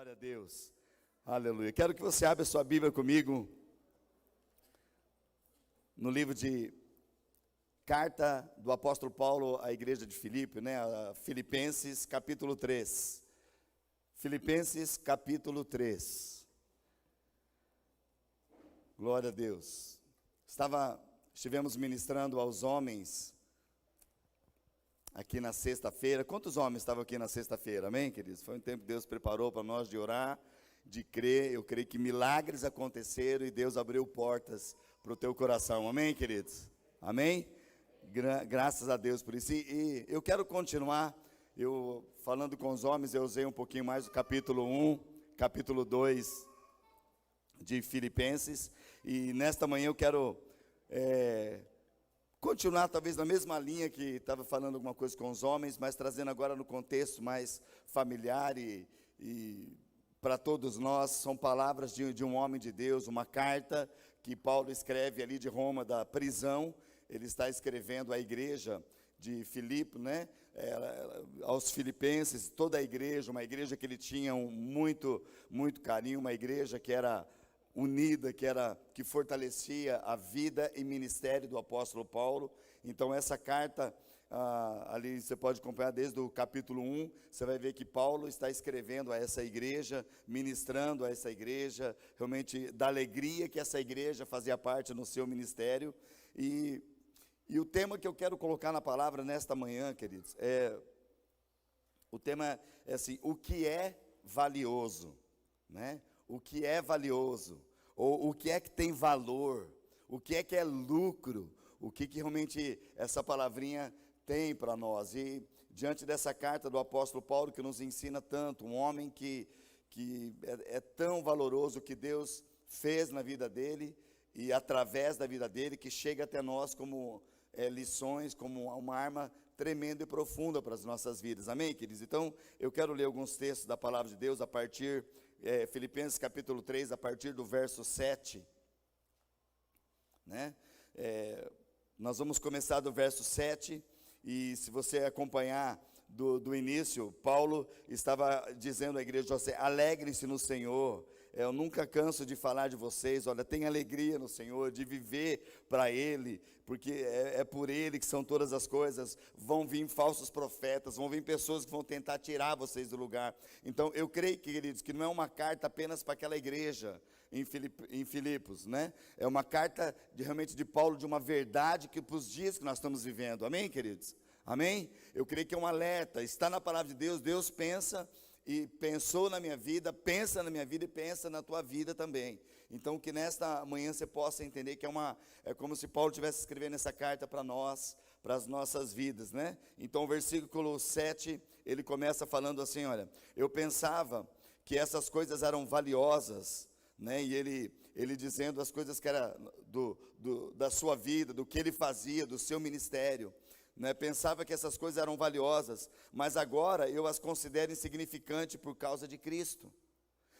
Glória a Deus. Aleluia. Quero que você abra sua Bíblia comigo no livro de carta do apóstolo Paulo à igreja de Filipe, Filipenses capítulo 3. Filipenses capítulo 3. Glória a Deus. Estivemos ministrando aos homens aqui na sexta-feira. Quantos homens estavam aqui na sexta-feira? Amém, queridos? Foi um tempo que Deus preparou para nós de orar, de crer. Eu creio que milagres aconteceram e Deus abriu portas para o teu coração. Amém, queridos? Amém? Graças a Deus por isso. E eu quero continuar, falando com os homens, eu usei um pouquinho mais do capítulo 1, capítulo 2 de Filipenses. E nesta manhã eu quero continuar talvez na mesma linha que estava falando alguma coisa com os homens, mas trazendo agora no contexto mais familiar e para todos nós. São palavras de um homem de Deus, uma carta que Paulo escreve ali de Roma, da prisão. Ele está escrevendo à igreja de Filipe, aos filipenses, toda a igreja, uma igreja que ele tinha muito carinho, uma igreja que era unida, que fortalecia a vida e ministério do apóstolo Paulo. Então essa carta, ali você pode acompanhar desde o capítulo 1, você vai ver que Paulo está escrevendo a essa igreja, ministrando a essa igreja, realmente da alegria que essa igreja fazia parte no seu ministério. E o tema que eu quero colocar na palavra nesta manhã, queridos, o tema é assim: o que é valioso, né? O que é valioso, ou o que é que tem valor, o que é lucro, o que realmente essa palavrinha tem para nós. E diante dessa carta do apóstolo Paulo, que nos ensina tanto, um homem que é tão valoroso, que Deus fez na vida dele e através da vida dele, que chega até nós como lições, como uma arma tremenda e profunda para as nossas vidas. Amém, queridos? Então eu quero ler alguns textos da palavra de Deus a partir Filipenses capítulo 3, a partir do verso 7, nós vamos começar do verso 7, e se você acompanhar do início, Paulo estava dizendo à igreja de José: alegrem-se no Senhor. Eu nunca canso de falar de vocês. Olha, tenha alegria no Senhor, de viver para Ele, porque é por Ele que são todas as coisas. Vão vir falsos profetas, vão vir pessoas que vão tentar tirar vocês do lugar. Então eu creio, queridos, que não é uma carta apenas para aquela igreja em Filipos, É uma carta realmente de Paulo, de uma verdade que para os dias que nós estamos vivendo. Amém, queridos? Amém? Eu creio que é um alerta, está na palavra de Deus. Deus pensa e pensou na minha vida, pensa na minha vida e pensa na tua vida também. Então que nesta manhã você possa entender que é como se Paulo estivesse escrevendo essa carta para nós, para as nossas vidas, Então o versículo 7, ele começa falando assim: olha, eu pensava que essas coisas eram valiosas, e ele dizendo as coisas que era da sua vida, do que ele fazia, do seu ministério. Pensava que essas coisas eram valiosas, mas agora eu as considero insignificantes por causa de Cristo.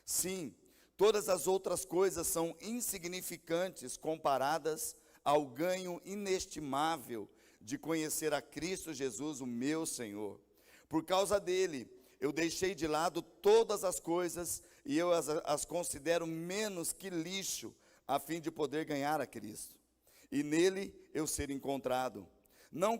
Sim, todas as outras coisas são insignificantes comparadas ao ganho inestimável de conhecer a Cristo Jesus, o meu Senhor. Por causa dele, eu deixei de lado todas as coisas e eu as considero menos que lixo, a fim de poder ganhar a Cristo e nele eu ser encontrado. Não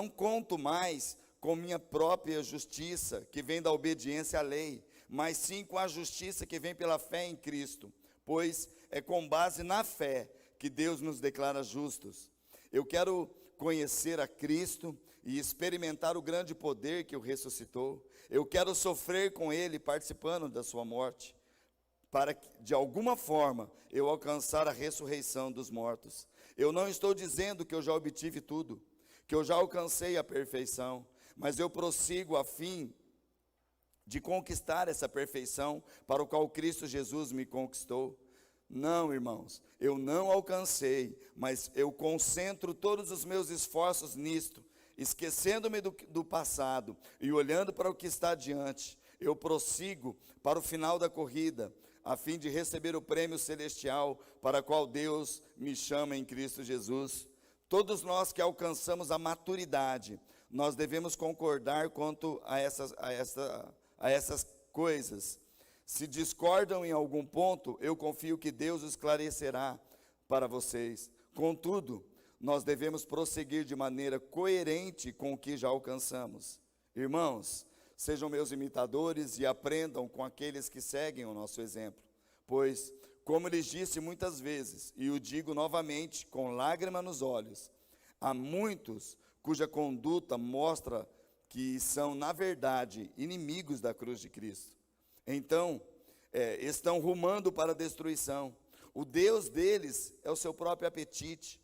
conto mais com minha própria justiça, que vem da obediência à lei, mas sim com a justiça que vem pela fé em Cristo, pois é com base na fé que Deus nos declara justos. Eu quero conhecer a Cristo e experimentar o grande poder que o ressuscitou. Eu quero sofrer com Ele, participando da sua morte, para que, de alguma forma, eu alcançar a ressurreição dos mortos. Eu não estou dizendo que eu já obtive tudo, que eu já alcancei a perfeição, mas eu prossigo a fim de conquistar essa perfeição para o qual Cristo Jesus me conquistou. Não, irmãos, eu não alcancei, mas eu concentro todos os meus esforços nisto, esquecendo-me do passado e olhando para o que está adiante. Eu prossigo para o final da corrida, a fim de receber o prêmio celestial para o qual Deus me chama em Cristo Jesus. Todos nós que alcançamos a maturidade, nós devemos concordar quanto a a essas coisas. Se discordam em algum ponto, eu confio que Deus esclarecerá para vocês. Contudo, nós devemos prosseguir de maneira coerente com o que já alcançamos. Irmãos, sejam meus imitadores e aprendam com aqueles que seguem o nosso exemplo. Pois, como lhes disse muitas vezes, e o digo novamente com lágrima nos olhos, há muitos cuja conduta mostra que são, na verdade, inimigos da cruz de Cristo. Então, estão rumando para a destruição. O Deus deles é o seu próprio apetite.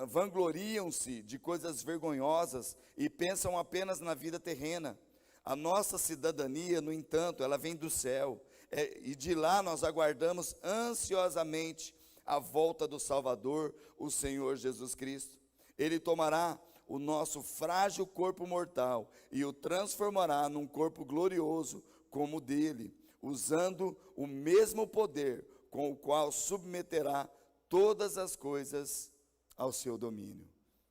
Vangloriam-se de coisas vergonhosas e pensam apenas na vida terrena. A nossa cidadania, no entanto, ela vem do céu. E de lá nós aguardamos ansiosamente a volta do Salvador, o Senhor Jesus Cristo. Ele tomará o nosso frágil corpo mortal e o transformará num corpo glorioso como o dele, usando o mesmo poder com o qual submeterá todas as coisas ao seu domínio.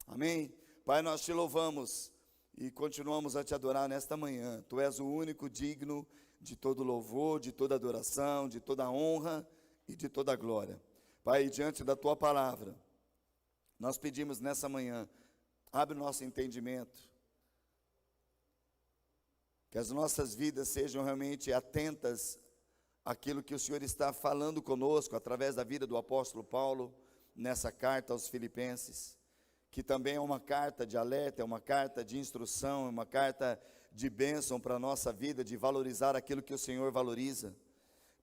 Amém? Pai, nós te louvamos e continuamos a te adorar nesta manhã. Tu és o único digno de todo louvor, de toda adoração, de toda honra e de toda glória. Pai, diante da tua palavra, nós pedimos nessa manhã, abre o nosso entendimento, que as nossas vidas sejam realmente atentas àquilo que o Senhor está falando conosco, através da vida do apóstolo Paulo, nessa carta aos Filipenses, que também é uma carta de alerta, é uma carta de instrução, é uma carta de bênção para a nossa vida, de valorizar aquilo que o Senhor valoriza.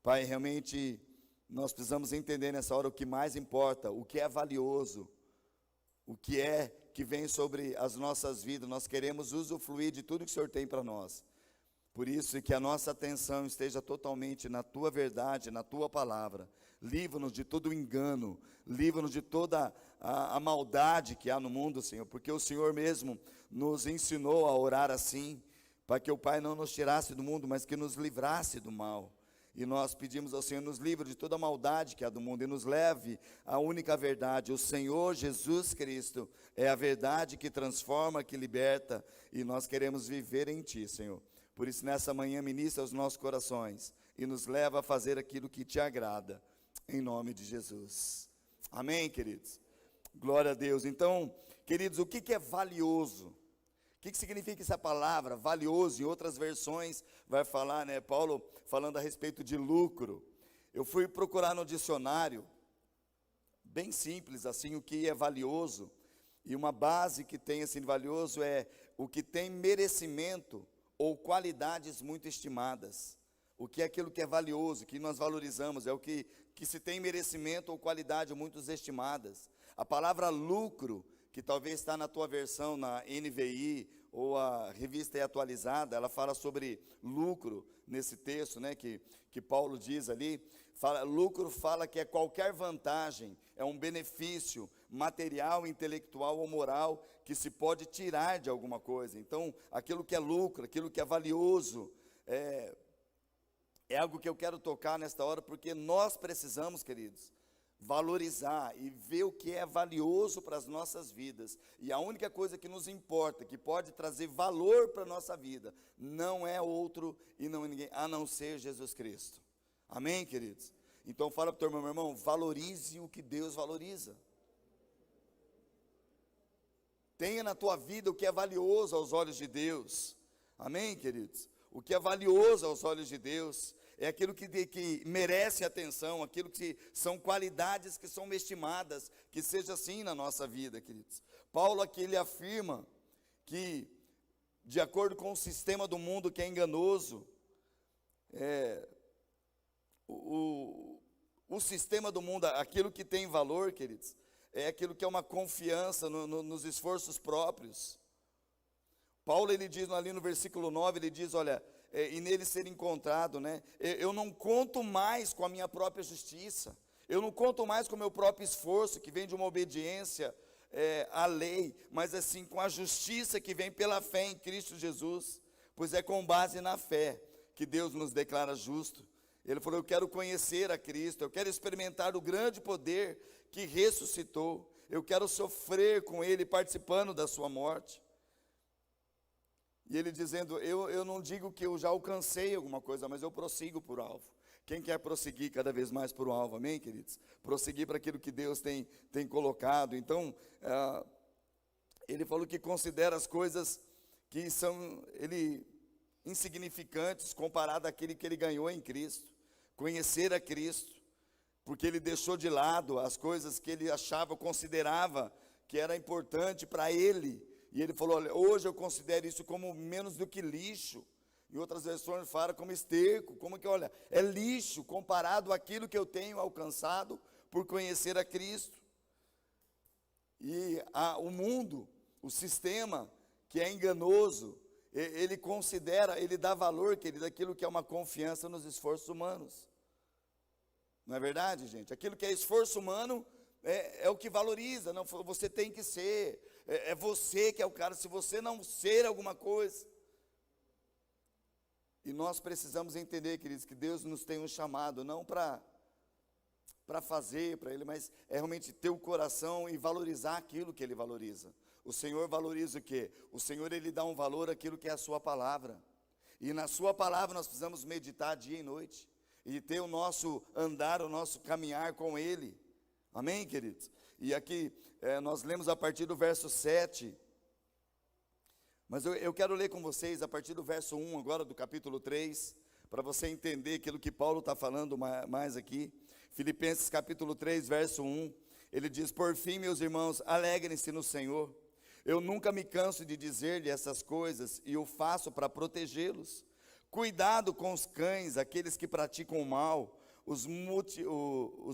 Pai, realmente nós precisamos entender nessa hora o que mais importa, o que é valioso, o que é que vem sobre as nossas vidas. Nós queremos usufruir de tudo que o Senhor tem para nós. Por isso que a nossa atenção esteja totalmente na tua verdade, na tua palavra. Livra-nos de todo o engano, livra-nos de toda a maldade que há no mundo, Senhor, porque o Senhor mesmo nos ensinou a orar assim, para que o Pai não nos tirasse do mundo, mas que nos livrasse do mal. E nós pedimos ao Senhor, nos livre de toda a maldade que há do mundo e nos leve à única verdade. O Senhor Jesus Cristo é a verdade que transforma, que liberta, e nós queremos viver em Ti, Senhor. Por isso, nessa manhã, ministra os nossos corações e nos leva a fazer aquilo que Te agrada, em nome de Jesus. Amém, queridos? Glória a Deus. Então, queridos, o que é valioso? O que significa essa palavra, valioso? Em outras versões vai falar, né, Paulo falando a respeito de lucro. Eu fui procurar no dicionário, bem simples assim, o que é valioso. E uma base que tem assim, valioso é o que tem merecimento ou qualidades muito estimadas. O que é aquilo que é valioso, que nós valorizamos, é o que se tem merecimento ou qualidade muito estimadas. A palavra lucro, que talvez está na tua versão, na NVI, ou a revista atualizada, ela fala sobre lucro, nesse texto, né, que Paulo diz ali, lucro fala que é qualquer vantagem, é um benefício material, intelectual ou moral, que se pode tirar de alguma coisa. Então, aquilo que é lucro, aquilo que é valioso, é algo que eu quero tocar nesta hora, porque nós precisamos, queridos, valorizar e ver o que é valioso para as nossas vidas. E a única coisa que nos importa, que pode trazer valor para a nossa vida, não é outro e não é ninguém, a não ser Jesus Cristo. Amém, queridos? Então fala para o teu irmão, valorize o que Deus valoriza. Tenha na tua vida o que é valioso aos olhos de Deus. Amém, queridos? O que é valioso aos olhos de Deus é aquilo que merece atenção, aquilo que são qualidades que são estimadas, que seja assim na nossa vida, queridos. Paulo aqui ele afirma que, de acordo com o sistema do mundo que é enganoso, o sistema do mundo, aquilo que tem valor, queridos, é aquilo que é uma confiança nos esforços próprios. Paulo ele diz ali no versículo 9, ele diz, olha, e nele ser encontrado, né? Eu não conto mais com a minha própria justiça, eu não conto mais com o meu próprio esforço, que vem de uma obediência à lei, mas assim, com a justiça que vem pela fé em Cristo Jesus, pois é com base na fé que Deus nos declara justo. Ele falou, eu quero conhecer a Cristo, eu quero experimentar o grande poder que ressuscitou, eu quero sofrer com Ele, participando da sua morte. E ele dizendo, eu não digo que eu já alcancei alguma coisa, mas eu prossigo por alvo. Quem quer prosseguir cada vez mais por um alvo, amém, queridos? Prosseguir para aquilo que Deus tem colocado. Então, ele falou que considera as coisas que são insignificantes comparado àquele que ele ganhou em Cristo. Conhecer a Cristo, porque ele deixou de lado as coisas que ele achava, considerava que era importante para ele. E ele falou, olha, hoje eu considero isso como menos do que lixo. Em outras versões fala como esterco, como que, olha, é lixo comparado àquilo que eu tenho alcançado por conhecer a Cristo. E o mundo, o sistema que é enganoso, ele considera, ele dá valor, querido, daquilo que é uma confiança nos esforços humanos. Não é verdade, gente? Aquilo que é esforço humano é o que valoriza, não, você tem que ser, é você que é o cara, se você não ser alguma coisa. E nós precisamos entender, queridos, que Deus nos tem um chamado, não para fazer para Ele, mas é realmente ter o coração e valorizar aquilo que Ele valoriza. O Senhor valoriza o quê? O Senhor, Ele dá um valor àquilo que é a sua palavra. E na sua palavra nós precisamos meditar dia e noite. E ter o nosso andar, o nosso caminhar com Ele. Amém, queridos? E aqui nós lemos a partir do verso 7. Mas eu quero ler com vocês a partir do verso 1 agora, do capítulo 3, para você entender aquilo que Paulo está falando mais aqui. Filipenses capítulo 3, verso 1, ele diz, por fim, meus irmãos, alegrem-se no Senhor. Eu nunca me canso de dizer-lhe essas coisas, e o faço para protegê-los. Cuidado com os cães, aqueles que praticam o mal, os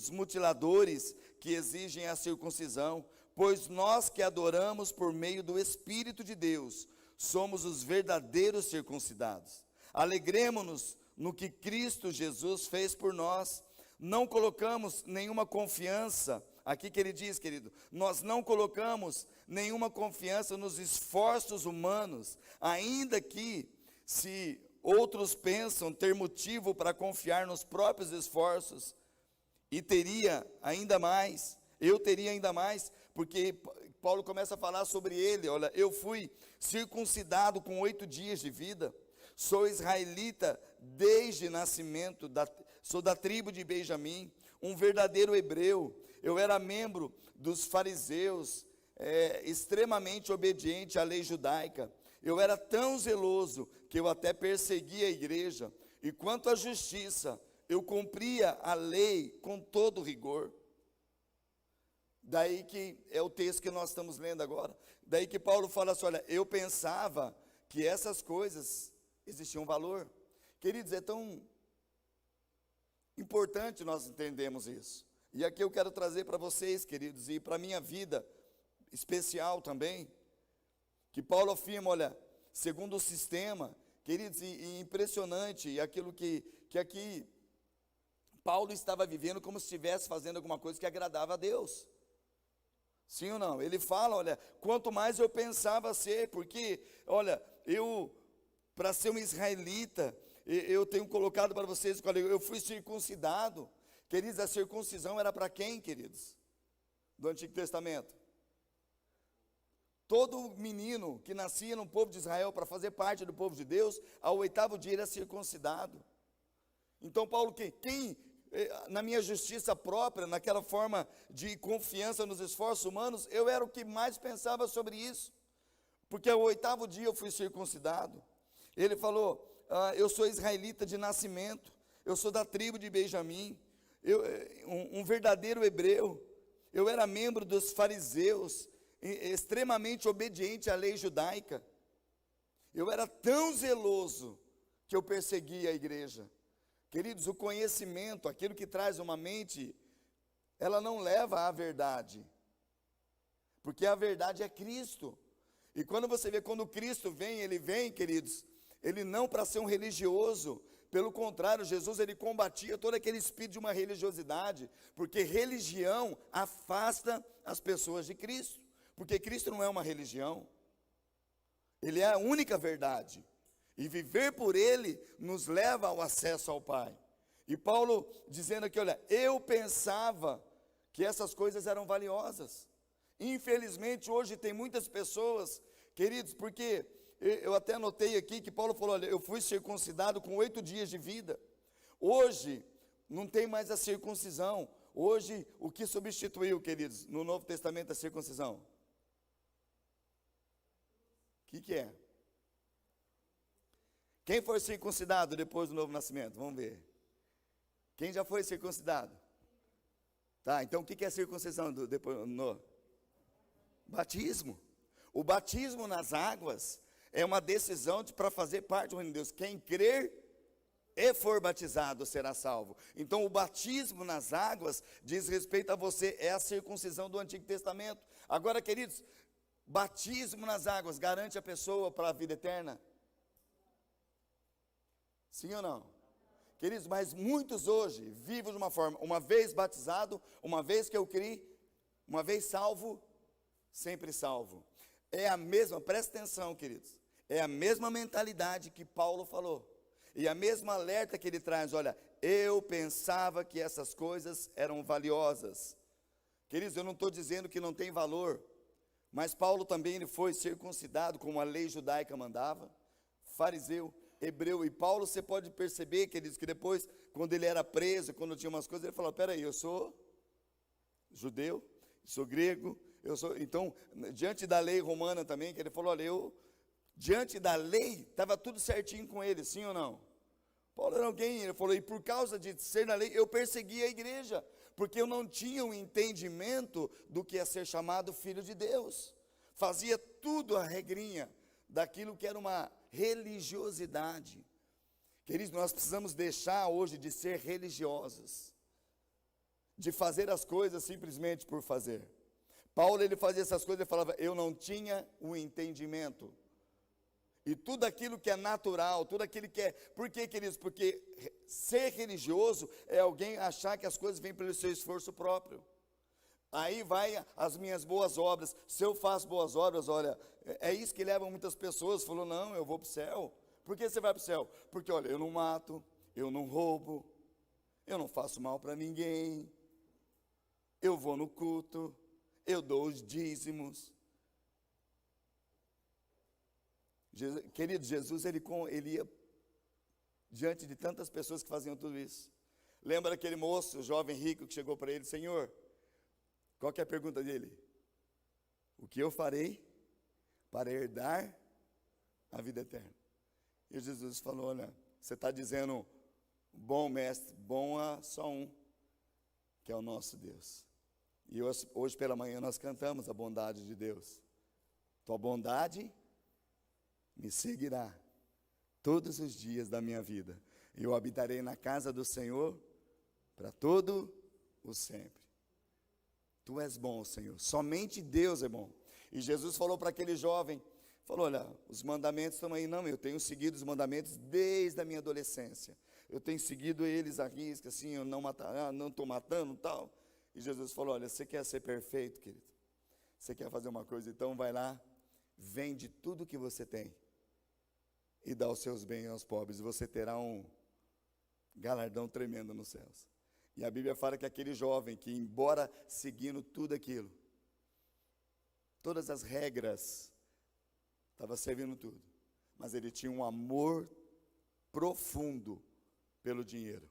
mutiladores que exigem a circuncisão, pois nós que adoramos por meio do Espírito de Deus, somos os verdadeiros circuncidados. Alegremo-nos no que Cristo Jesus fez por nós. Não colocamos nenhuma confiança, aqui que ele diz, querido, nós não colocamos nenhuma confiança nos esforços humanos, ainda que se outros pensam ter motivo para confiar nos próprios esforços, e teria ainda mais, eu teria ainda mais, porque Paulo começa a falar sobre ele, olha, eu fui circuncidado com 8 dias de vida, sou israelita desde nascimento, sou da tribo de Benjamim, um verdadeiro hebreu, eu era membro dos fariseus, extremamente obediente à lei judaica, eu era tão zeloso que eu até perseguia a igreja, e quanto à justiça, eu cumpria a lei com todo rigor. Daí que é o texto que nós estamos lendo agora, daí que Paulo fala assim, olha, eu pensava que essas coisas existiam valor. Queridos, é tão importante nós entendermos isso. E aqui eu quero trazer para vocês, queridos, e para a minha vida especial também, que Paulo afirma, olha, segundo o sistema, queridos, e impressionante, e aquilo que aqui Paulo estava vivendo como se estivesse fazendo alguma coisa que agradava a Deus. Sim ou não? Ele fala, olha, quanto mais eu pensava ser, porque, olha, para ser um israelita, eu tenho colocado para vocês, olha, eu fui circuncidado. Queridos, a circuncisão era para quem, queridos? Do Antigo Testamento. Todo menino que nascia no povo de Israel para fazer parte do povo de Deus, ao 8º dia era circuncidado. Então Paulo, quem na minha justiça própria, naquela forma de confiança nos esforços humanos, eu era o que mais pensava sobre isso, porque ao 8º dia eu fui circuncidado. Ele falou, eu sou israelita de nascimento, eu sou da tribo de Benjamim, um verdadeiro hebreu, eu era membro dos fariseus, extremamente obediente à lei judaica, eu era tão zeloso que eu perseguia a igreja. Queridos, o conhecimento, aquilo que traz uma mente, ela não leva à verdade, porque a verdade é Cristo. E quando você vê, quando Cristo vem, ele vem, queridos, ele não para ser um religioso, pelo contrário, Jesus, ele combatia todo aquele espírito de uma religiosidade, porque religião afasta as pessoas de Cristo, porque Cristo não é uma religião, ele é a única verdade. E viver por ele nos leva ao acesso ao Pai. E Paulo dizendo aqui, olha, eu pensava que essas coisas eram valiosas. Infelizmente hoje tem muitas pessoas, queridos, porque Eu até anotei aqui que Paulo falou, olha, eu fui circuncidado com 8 dias de vida. Hoje, não tem mais a circuncisão. Hoje, o que substituiu, queridos, no Novo Testamento a circuncisão? O que é? Quem foi circuncidado depois do novo nascimento? Vamos ver. Quem já foi circuncidado? Tá, então o que é circuncisão depois no batismo? O batismo nas águas é uma decisão para fazer parte do reino de Deus. Quem crer e for batizado será salvo. Então o batismo nas águas diz respeito a você, é a circuncisão do Antigo Testamento. Agora, queridos, batismo nas águas garante a pessoa para a vida eterna? Sim ou não? Queridos, mas muitos hoje vivem de uma forma, uma vez batizado, uma vez que eu criei, uma vez salvo, sempre salvo. É a mesma, presta atenção, queridos, é a mesma mentalidade que Paulo falou. E a mesma alerta que ele traz, olha, eu pensava que essas coisas eram valiosas. Queridos, eu não estou dizendo que não tem valor, mas Paulo também ele foi circuncidado, como a lei judaica mandava, fariseu, hebreu. E Paulo, você pode perceber, queridos, que depois, quando ele era preso, quando tinha umas coisas, ele falou, peraí, eu sou judeu, sou grego, eu sou... Então, diante da lei romana também, que ele falou, olha, diante da lei, estava tudo certinho com ele, sim ou não? Paulo era alguém, ele falou, e por causa de ser na lei, eu persegui a igreja, porque eu não tinha um entendimento do que é ser chamado filho de Deus. Fazia tudo a regrinha daquilo que era uma religiosidade. Queridos, nós precisamos deixar hoje de ser religiosos, de fazer as coisas simplesmente por fazer. Paulo, ele fazia essas coisas, ele falava, eu não tinha o entendimento. E tudo aquilo que é natural, tudo aquilo que é... Por quê, queridos? Porque ser religioso é alguém achar que as coisas vêm pelo seu esforço próprio. Aí vai as minhas boas obras. Se eu faço boas obras, olha, é isso que leva muitas pessoas. Falou, não, eu vou para o céu. Por que você vai para o céu? Porque, olha, eu não mato, eu não roubo, eu não faço mal para ninguém, eu vou no culto, eu dou os dízimos. Querido, Jesus, ele ia diante de tantas pessoas que faziam tudo isso. Lembra aquele moço, o jovem rico, que chegou para ele, Senhor, qual que é a pergunta dele? O que eu farei para herdar a vida eterna? E Jesus falou, olha, você está dizendo, bom mestre, bom há só um, que é o nosso Deus. E hoje pela manhã nós cantamos a bondade de Deus. Tua bondade me seguirá todos os dias da minha vida. Eu habitarei na casa do Senhor para todo o sempre. Tu és bom, Senhor. Somente Deus é bom. E Jesus falou para aquele jovem, falou, olha, os mandamentos estão aí. Não, eu tenho seguido os mandamentos desde a minha adolescência. Eu tenho seguido eles à risca, assim, eu não estou matando, tal. E Jesus falou, olha, você quer ser perfeito, querido? Você quer fazer uma coisa? Então vai lá, vende tudo que você tem e dá os seus bens aos pobres, e você terá um galardão tremendo nos céus. E a Bíblia fala que aquele jovem que, embora seguindo tudo aquilo, todas as regras, estava servindo tudo, mas ele tinha um amor profundo pelo dinheiro.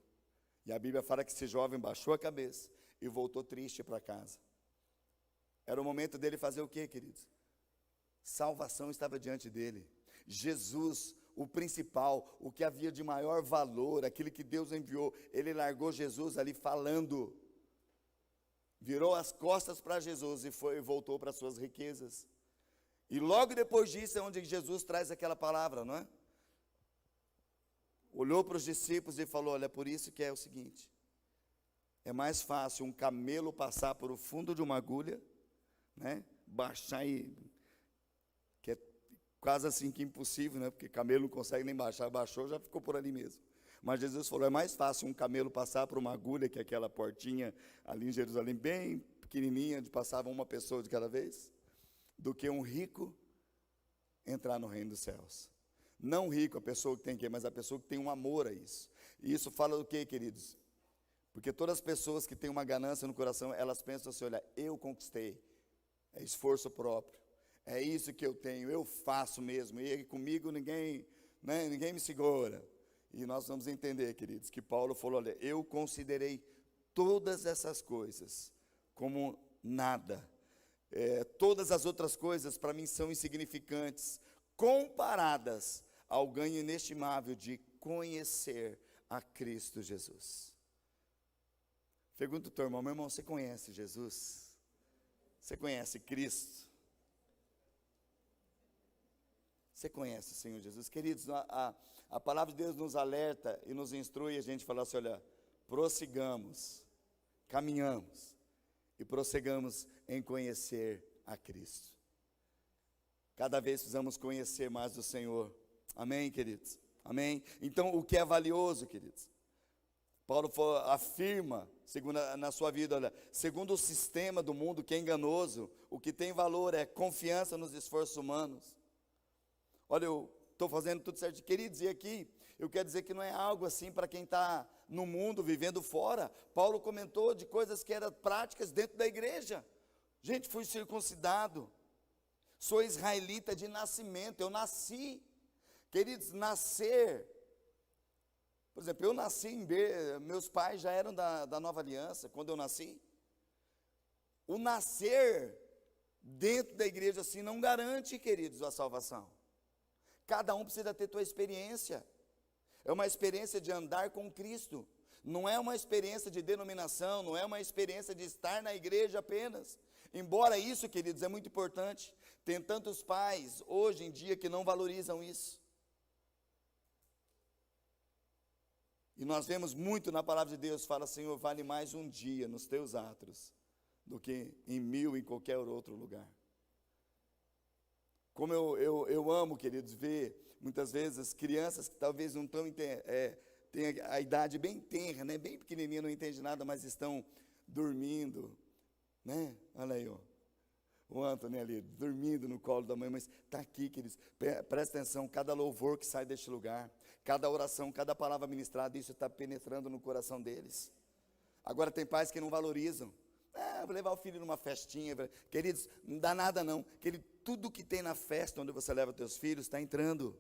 E a Bíblia fala que esse jovem baixou a cabeça e voltou triste para casa. Era o momento dele fazer o quê, queridos? Salvação estava diante dele. Jesus, o principal, o que havia de maior valor, aquele que Deus enviou, ele largou Jesus ali falando, virou as costas para Jesus e voltou para suas riquezas. E logo depois disso é onde Jesus traz aquela palavra, não é? Olhou para os discípulos e falou, olha, por isso que é o seguinte, é mais fácil um camelo passar por o fundo de uma agulha, né? Baixar que é quase assim que impossível, né? Porque camelo não consegue nem baixar, baixou, já ficou por ali mesmo. Mas Jesus falou, é mais fácil um camelo passar por uma agulha, que é aquela portinha ali em Jerusalém, bem pequenininha, onde passava uma pessoa de cada vez, do que um rico entrar no reino dos céus. Não rico, a pessoa que tem que, mas a pessoa que tem um amor a isso. E isso fala do quê, queridos? Porque todas as pessoas que têm uma ganância no coração, elas pensam assim, olha, eu conquistei, é esforço próprio, É isso que eu tenho, eu faço mesmo, e comigo ninguém, né, ninguém me segura. E nós vamos entender, queridos, que Paulo falou, olha, eu considerei todas essas coisas como nada. Todas as outras coisas para mim são insignificantes, comparadas ao ganho inestimável de conhecer a Cristo Jesus. Pergunta o teu irmão, meu irmão, você conhece Jesus? Você conhece Cristo? Você conhece o Senhor Jesus? Queridos, a palavra de Deus nos alerta e nos instrui a gente falar assim, olha, prossigamos, caminhamos e prossigamos em conhecer a Cristo. Cada vez precisamos conhecer mais do Senhor. Amém, queridos? Amém? Então, o que é valioso, queridos? Paulo afirma, na sua vida, olha, segundo o sistema do mundo que é enganoso, o que tem valor é confiança nos esforços humanos. Olha, eu estou fazendo tudo certo, queridos, e aqui eu quero dizer que não é algo assim para quem está no mundo, vivendo fora. Paulo comentou de coisas que eram práticas dentro da igreja. Gente, fui circuncidado, sou israelita de nascimento, eu nasci. Queridos, nascer, por exemplo, eu nasci meus pais já eram da Nova Aliança, quando eu nasci. O nascer dentro da igreja assim não garante, queridos, a salvação. Cada um precisa ter sua experiência. É uma experiência de andar com Cristo. Não é uma experiência de denominação, não é uma experiência de estar na igreja apenas. Embora isso, queridos, é muito importante. Tem tantos pais hoje em dia que não valorizam isso. E nós vemos muito na palavra de Deus, fala, Senhor, vale mais um dia nos teus atos do que em 1000 em qualquer outro lugar. Como eu amo, queridos, ver muitas vezes crianças que talvez não estão, têm a idade bem tenra, né, bem pequenininha, não entende nada, mas estão dormindo, né? Olha aí, ó, o Antônio ali, dormindo no colo da mãe, mas está aqui, queridos, presta atenção, cada louvor que sai deste lugar, cada oração, cada palavra ministrada, isso está penetrando no coração deles. Agora tem pais que não valorizam. Vou levar o filho numa festinha. Queridos, não dá nada não. Tudo que tem na festa onde você leva teus filhos está entrando.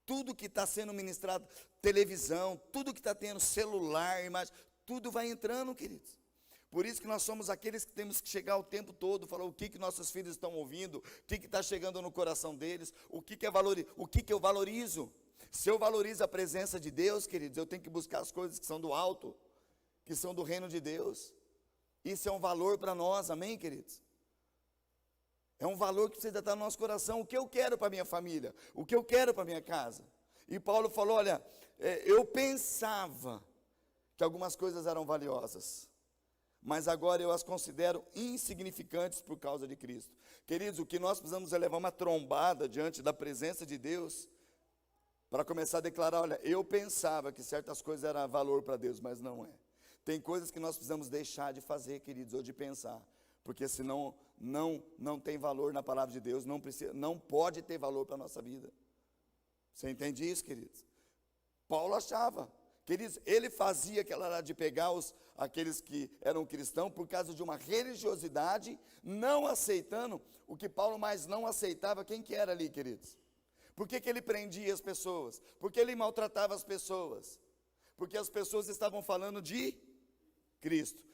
Tudo que está sendo ministrado, televisão, tudo que está tendo celular, imagem, tudo vai entrando, queridos. Por isso que nós somos aqueles que temos que chegar o tempo todo, falar o que nossos filhos estão ouvindo, o que está chegando no coração deles, o que eu valorizo. Se eu valorizo a presença de Deus, queridos, eu tenho que buscar as coisas que são do alto, que são do reino de Deus. Isso é um valor para nós, amém, queridos? É um valor que precisa estar no nosso coração. O que eu quero para a minha família? O que eu quero para a minha casa? E Paulo falou, olha, eu pensava que algumas coisas eram valiosas, mas agora eu as considero insignificantes por causa de Cristo. Queridos, o que nós precisamos é levar uma trombada diante da presença de Deus, para começar a declarar, olha, eu pensava que certas coisas eram valor para Deus, mas não é. Tem coisas que nós precisamos deixar de fazer, queridos, ou de pensar, porque senão não tem valor na palavra de Deus, não pode ter valor para a nossa vida. Você entende isso, queridos? Paulo achava, queridos, ele fazia aquela de pegar aqueles que eram cristãos por causa de uma religiosidade, não aceitando o que Paulo mais não aceitava. Quem que era ali, queridos? Por que ele prendia as pessoas? Por que ele maltratava as pessoas? Porque as pessoas estavam falando de Cristo.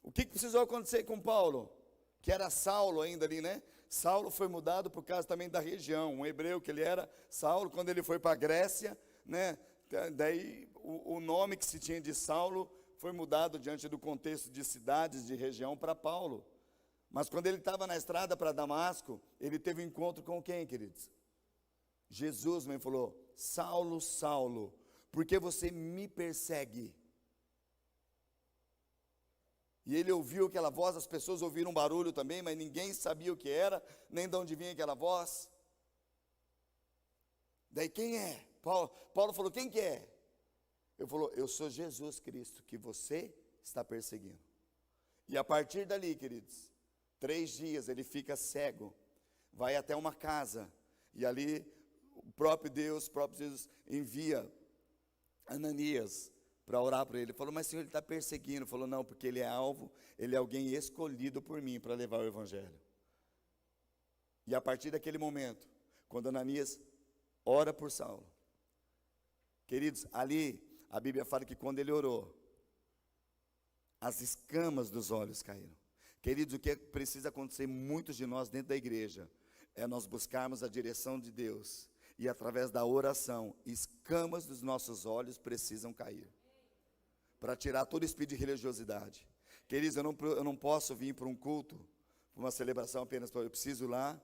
O que precisou acontecer com Paulo? Que era Saulo ainda ali, né? Saulo foi mudado por causa também da região. Um hebreu que ele era, Saulo, quando ele foi para a Grécia, né? Daí o nome que se tinha de Saulo foi mudado diante do contexto de cidades, de região, para Paulo. Mas quando ele estava na estrada para Damasco, ele teve um encontro com quem, queridos? Jesus me falou, Saulo, Saulo, por que você me persegue? E ele ouviu aquela voz, as pessoas ouviram um barulho também, mas ninguém sabia o que era, nem de onde vinha aquela voz. Daí quem é? Paulo falou, quem que é? Ele falou, eu sou Jesus Cristo, que você está perseguindo. E a partir dali, queridos, 3 dias ele fica cego, vai até uma casa, e ali o próprio Deus, o próprio Jesus envia Ananias para orar por ele. Ele falou, mas Senhor, ele está perseguindo. Ele falou, não, porque ele é alvo, ele é alguém escolhido por mim para levar o evangelho. E a partir daquele momento, quando Ananias ora por Saulo, queridos, ali a Bíblia fala que quando ele orou, as escamas dos olhos caíram. Queridos, o que precisa acontecer muitos de nós dentro da igreja é nós buscarmos a direção de Deus e através da oração, escamas dos nossos olhos precisam cair para tirar todo espírito de religiosidade. Queridos, eu não posso vir para um culto, para uma celebração apenas para eu preciso ir lá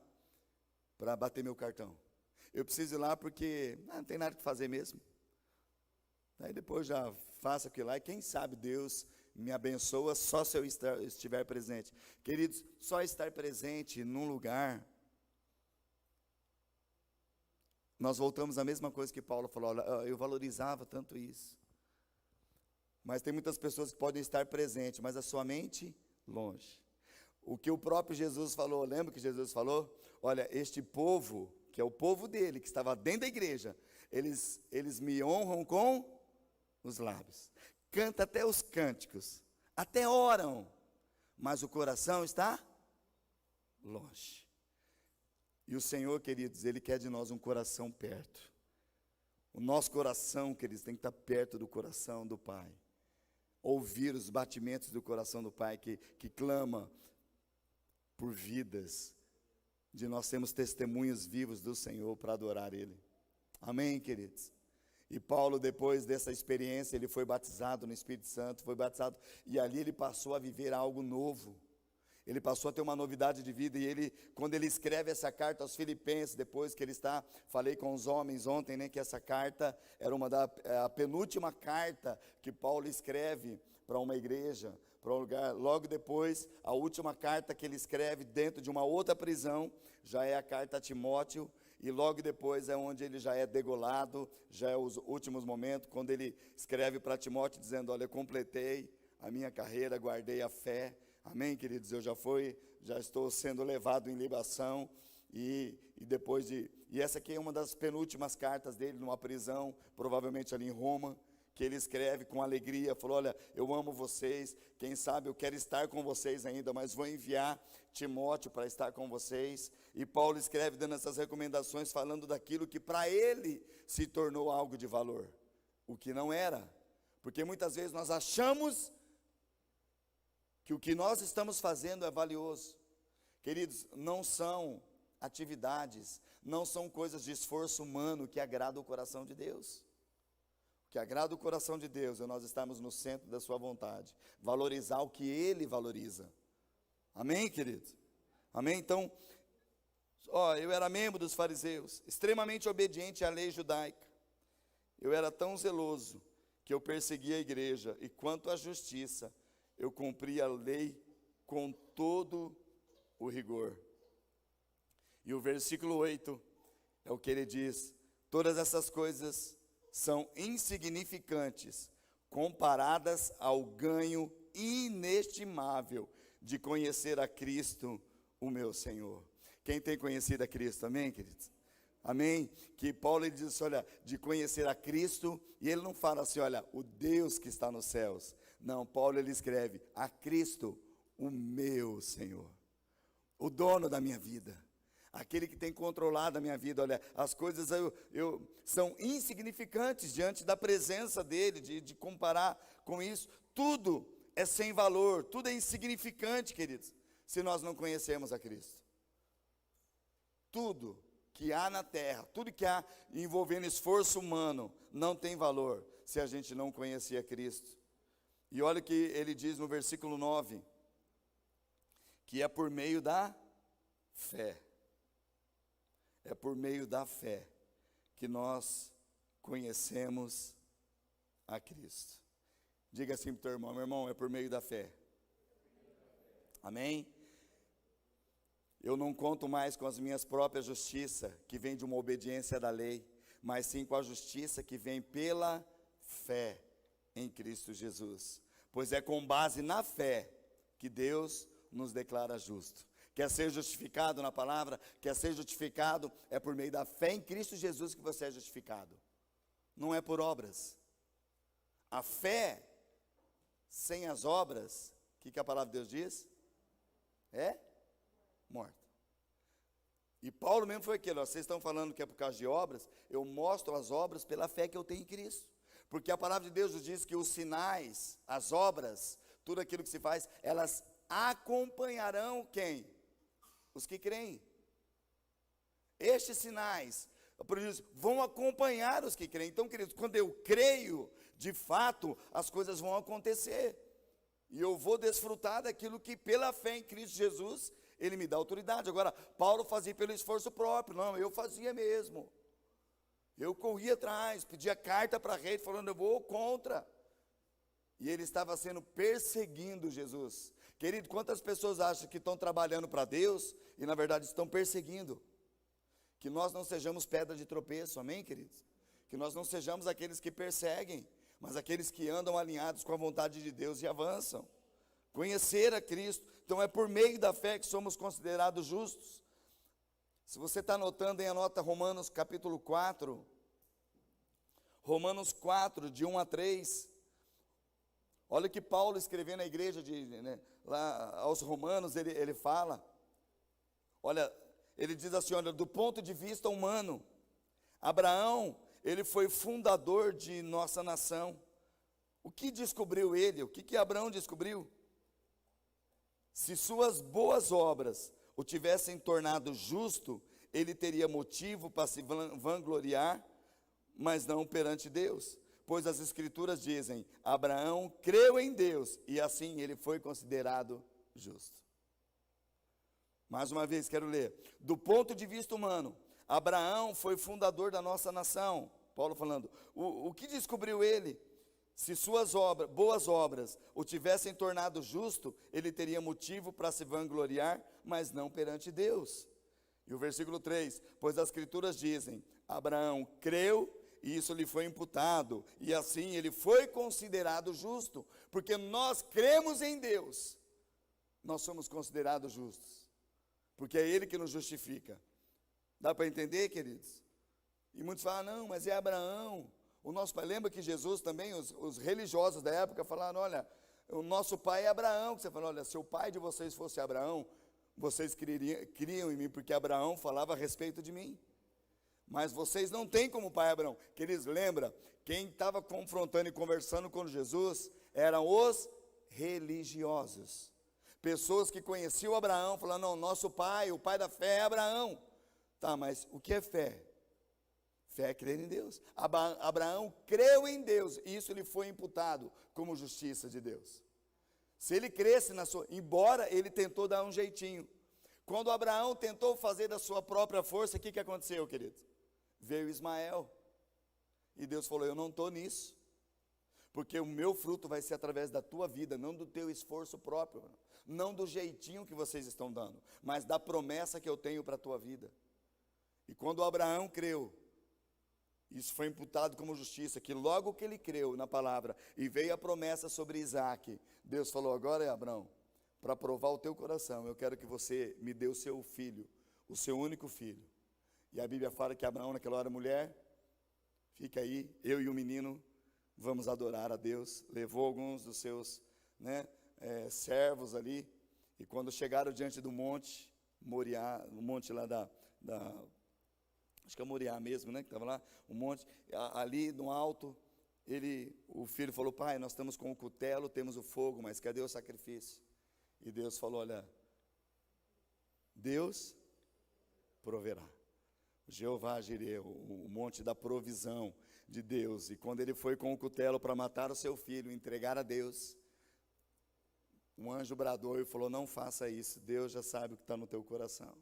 para bater meu cartão. Eu preciso ir lá porque não tem nada que fazer mesmo. Aí depois já faço aquilo lá e quem sabe Deus me abençoa só se eu estiver presente. Queridos, só estar presente num lugar, nós voltamos à mesma coisa que Paulo falou, olha, eu valorizava tanto isso. Mas tem muitas pessoas que podem estar presentes, mas a sua mente longe. O que o próprio Jesus falou, lembra que Jesus falou? Olha, este povo, que é o povo dele, que estava dentro da igreja, eles me honram com os lábios. Canta até os cânticos, até oram, mas o coração está longe. E o Senhor, queridos, Ele quer de nós um coração perto. O nosso coração, queridos, tem que estar perto do coração do Pai. Ouvir os batimentos do coração do Pai que clama por vidas, de nós sermos testemunhos vivos do Senhor para adorar Ele. Amém, queridos? E Paulo, depois dessa experiência, ele foi batizado no Espírito Santo, foi batizado, e ali ele passou a viver algo novo. Ele passou a ter uma novidade de vida, e ele, quando ele escreve essa carta aos Filipenses, depois que ele está, falei com os homens ontem, né, que essa carta era a penúltima carta que Paulo escreve para uma igreja, para um lugar. Logo depois, a última carta que ele escreve dentro de uma outra prisão, já é a carta a Timóteo, e logo depois é onde ele já é degolado, já é os últimos momentos, quando ele escreve para Timóteo dizendo, olha, eu completei a minha carreira, guardei a fé. Amém, queridos? Eu já estou sendo levado em libação, e essa aqui é uma das penúltimas cartas dele, numa prisão, provavelmente ali em Roma, que ele escreve com alegria, falou, olha, eu amo vocês, quem sabe eu quero estar com vocês ainda, mas vou enviar Timóteo para estar com vocês. E Paulo escreve dando essas recomendações, falando daquilo que para ele se tornou algo de valor, o que não era, porque muitas vezes nós achamos que o que nós estamos fazendo é valioso. Queridos, não são atividades, não são coisas de esforço humano que agradam o coração de Deus. O que agrada o coração de Deus é nós estarmos no centro da sua vontade, valorizar o que Ele valoriza. Amém, queridos? Amém? Então, eu era membro dos fariseus, extremamente obediente à lei judaica. Eu era tão zeloso que eu perseguia a igreja, e quanto à justiça, eu cumpria a lei com todo o rigor. E o versículo 8 é o que ele diz, todas essas coisas são insignificantes, comparadas ao ganho inestimável de conhecer a Cristo, o meu Senhor. Quem tem conhecido a Cristo, amém, queridos? Amém? Que Paulo ele diz, olha, de conhecer a Cristo, e ele não fala assim, olha, o Deus que está nos céus. Não, Paulo ele escreve, a Cristo, o meu Senhor, o dono da minha vida, aquele que tem controlado a minha vida. Olha, as coisas são insignificantes diante da presença dele, de comparar com isso. Tudo é sem valor, tudo é insignificante, queridos, se nós não conhecemos a Cristo. Tudo que há na terra, tudo que há envolvendo esforço humano, não tem valor se a gente não conhecer a Cristo. E olha o que ele diz no versículo 9, que é por meio da fé. É por meio da fé que nós conhecemos a Cristo. Diga assim para o teu irmão, meu irmão, é por meio da fé. Amém? Eu não conto mais com as minhas próprias justiças, que vem de uma obediência da lei, mas sim com a justiça que vem pela fé em Cristo Jesus. Pois é com base na fé que Deus nos declara justo. Quer ser justificado na palavra? Quer ser justificado? É por meio da fé em Cristo Jesus que você é justificado. Não é por obras. A fé sem as obras, o que a palavra de Deus diz? É morta. E Paulo mesmo foi aquilo, vocês estão falando que é por causa de obras, eu mostro as obras pela fé que eu tenho em Cristo. Porque a palavra de Deus nos diz que os sinais, as obras, tudo aquilo que se faz, elas acompanharão quem? Os que creem. Estes sinais, por isso, vão acompanhar os que creem. Então, queridos, quando eu creio, de fato, as coisas vão acontecer. E eu vou desfrutar daquilo que pela fé em Cristo Jesus, Ele me dá autoridade. Agora, Paulo fazia pelo esforço próprio. Não, eu fazia mesmo. Eu corria atrás, pedia carta para rei, falando, eu vou contra. E ele estava sendo perseguindo Jesus. Querido, quantas pessoas acham que estão trabalhando para Deus e na verdade estão perseguindo? Que nós não sejamos pedra de tropeço, amém, queridos? Que nós não sejamos aqueles que perseguem, mas aqueles que andam alinhados com a vontade de Deus e avançam. Conhecer a Cristo, então é por meio da fé que somos considerados justos. Se você está anotando, anota Romanos capítulo 4, Romanos 4, de 1 a 3, olha o que Paulo escrevendo na igreja, lá aos Romanos, ele fala, olha, ele diz assim, olha, do ponto de vista humano, Abraão, ele foi fundador de nossa nação. O que descobriu ele? O que Abraão descobriu? Se suas boas obras o tivessem tornado justo, ele teria motivo para se vangloriar, mas não perante Deus. Pois as Escrituras dizem, Abraão creu em Deus, e assim ele foi considerado justo. Mais uma vez, quero ler. Do ponto de vista humano, Abraão foi fundador da nossa nação. Paulo falando, o que descobriu ele? Se suas boas obras o tivessem tornado justo, ele teria motivo para se vangloriar, mas não perante Deus. E o versículo 3, pois as Escrituras dizem, Abraão creu e isso lhe foi imputado, e assim ele foi considerado justo, porque nós cremos em Deus, nós somos considerados justos, porque é Ele que nos justifica. Dá para entender, queridos? E muitos falam, não, mas é Abraão, o nosso pai. Lembra que Jesus também, os religiosos da época falaram, olha, o nosso pai é Abraão. Você fala, olha, se o pai de vocês fosse Abraão, vocês criam em mim, porque Abraão falava a respeito de mim. Mas vocês não têm como pai Abraão. Queridos, lembra, quem estava confrontando e conversando com Jesus, eram os religiosos. Pessoas que conheciam Abraão, falando, não, nosso pai, o pai da fé é Abraão. Tá, mas o que é fé? Fé é crer em Deus. Abraão creu em Deus, e isso lhe foi imputado como justiça de Deus. Se ele cresce embora ele tentou dar um jeitinho. Quando Abraão tentou fazer da sua própria força, o que aconteceu, queridos? Veio Ismael. E Deus falou, eu não estou nisso. Porque o meu fruto vai ser através da tua vida, não do teu esforço próprio. Não do jeitinho que vocês estão dando, mas da promessa que eu tenho para a tua vida. E quando Abraão creu, isso foi imputado como justiça, que logo que ele creu na palavra, e veio a promessa sobre Isaac, Deus falou, agora é Abraão, para provar o teu coração, eu quero que você me dê o seu filho, o seu único filho. E a Bíblia fala que Abraão naquela hora, mulher, fica aí, eu e o menino, vamos adorar a Deus. Levou alguns dos seus servos ali, e quando chegaram diante do monte, Moriá, o monte lá acho que é Moriá mesmo, que estava lá, um monte, ali no alto, o filho falou, pai, nós estamos com o cutelo, temos o fogo, mas cadê o sacrifício? E Deus falou, olha, Deus proverá. Jeová Jireh, o monte da provisão de Deus. E quando ele foi com o cutelo para matar o seu filho, entregar a Deus, um anjo bradou e falou, não faça isso, Deus já sabe o que está no teu coração.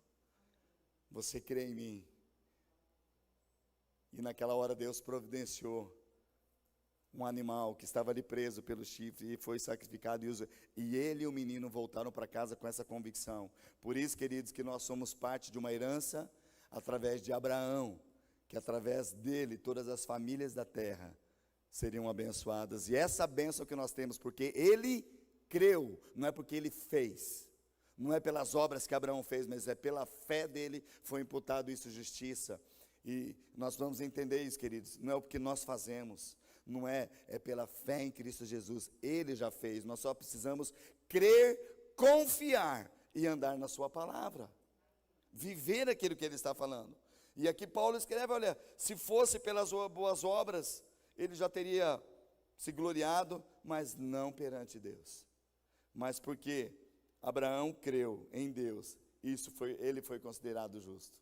Você crê em mim. E naquela hora Deus providenciou um animal que estava ali preso pelo chifre e foi sacrificado, e ele e o menino voltaram para casa com essa convicção. Por isso, queridos, que nós somos parte de uma herança através de Abraão, que através dele todas as famílias da terra seriam abençoadas. E essa bênção que nós temos, porque ele creu, não é porque ele fez, não é pelas obras que Abraão fez, mas é pela fé dele, foi imputado isso justiça. E nós vamos entender isso, queridos, não é o que nós fazemos, Não é, é pela fé em Cristo Jesus. Ele já fez. Nós só precisamos crer, confiar e andar na sua palavra. Viver aquilo que ele está falando. E aqui Paulo escreve, olha, se fosse pelas boas obras, ele já teria se gloriado, mas não perante Deus. Mas porque Abraão creu em Deus, ele foi considerado justo.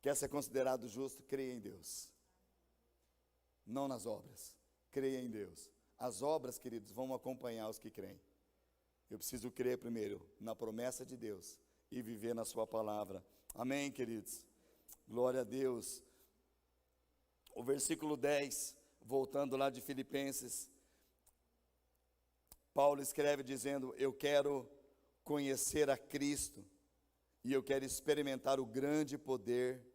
Quer ser considerado justo? Creia em Deus. Não nas obras. Creia em Deus. As obras, queridos, vão acompanhar os que creem. Eu preciso crer primeiro na promessa de Deus e viver na sua palavra. Amém, queridos? Glória a Deus. O versículo 10, voltando lá de Filipenses, Paulo escreve dizendo, eu quero conhecer a Cristo e eu quero experimentar o grande poder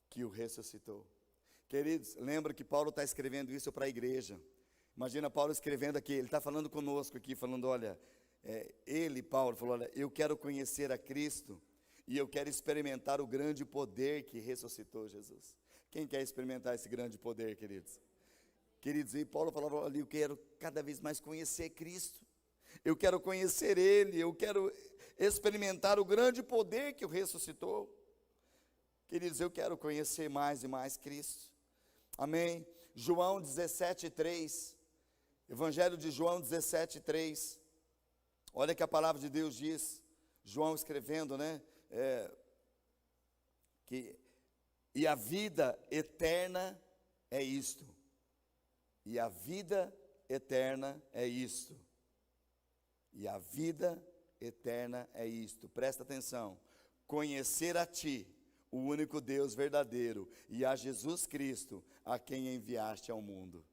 que o ressuscitou. Queridos, lembra que Paulo está escrevendo isso para a igreja. Imagina Paulo escrevendo aqui, ele está falando conosco aqui, falando, olha, Paulo, falou, olha, eu quero conhecer a Cristo e eu quero experimentar o grande poder que ressuscitou Jesus. Quem quer experimentar esse grande poder, queridos? Queridos, e Paulo falava ali, eu quero cada vez mais conhecer Cristo. Eu quero conhecer Ele, eu quero experimentar o grande poder que o ressuscitou. Queridos, eu quero conhecer mais e mais Cristo. Amém? João 17:3, Evangelho de João 17:3, olha que a palavra de Deus diz, João escrevendo, né? E a vida eterna é isto. E a vida eterna é isto. E a vida eterna é isto. Presta atenção. Conhecer a Ti, o único Deus verdadeiro, e a Jesus Cristo, a quem enviaste ao mundo.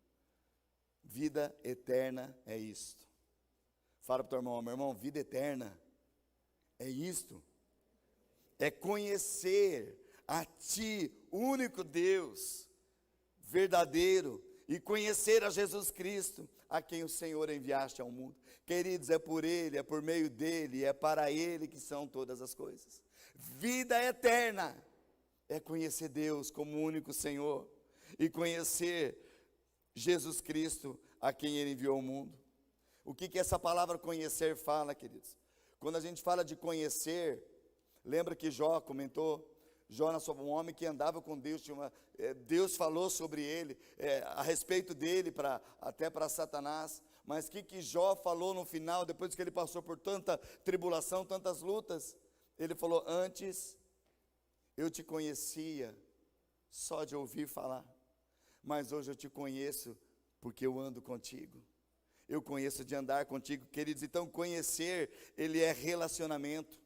Vida eterna é isto. Fala para o teu irmão, meu irmão, vida eterna é isto. É conhecer a Ti, único Deus verdadeiro, e conhecer a Jesus Cristo, a quem o Senhor enviaste ao mundo. Queridos, é por Ele, é por meio dEle, é para Ele que são todas as coisas. Vida eterna é conhecer Deus como único Senhor e conhecer Jesus Cristo, a quem Ele enviou ao mundo. O que essa palavra conhecer fala, queridos? Quando a gente fala de conhecer, lembra que Jó comentou? Jonas foi um homem que andava com Deus, Deus falou sobre ele, a respeito dele, até para Satanás, mas o que Jó falou no final, depois que ele passou por tanta tribulação, tantas lutas? Ele falou, antes eu te conhecia só de ouvir falar, mas hoje eu te conheço porque eu ando contigo, eu conheço de andar contigo, queridos. Então conhecer, ele é relacionamento.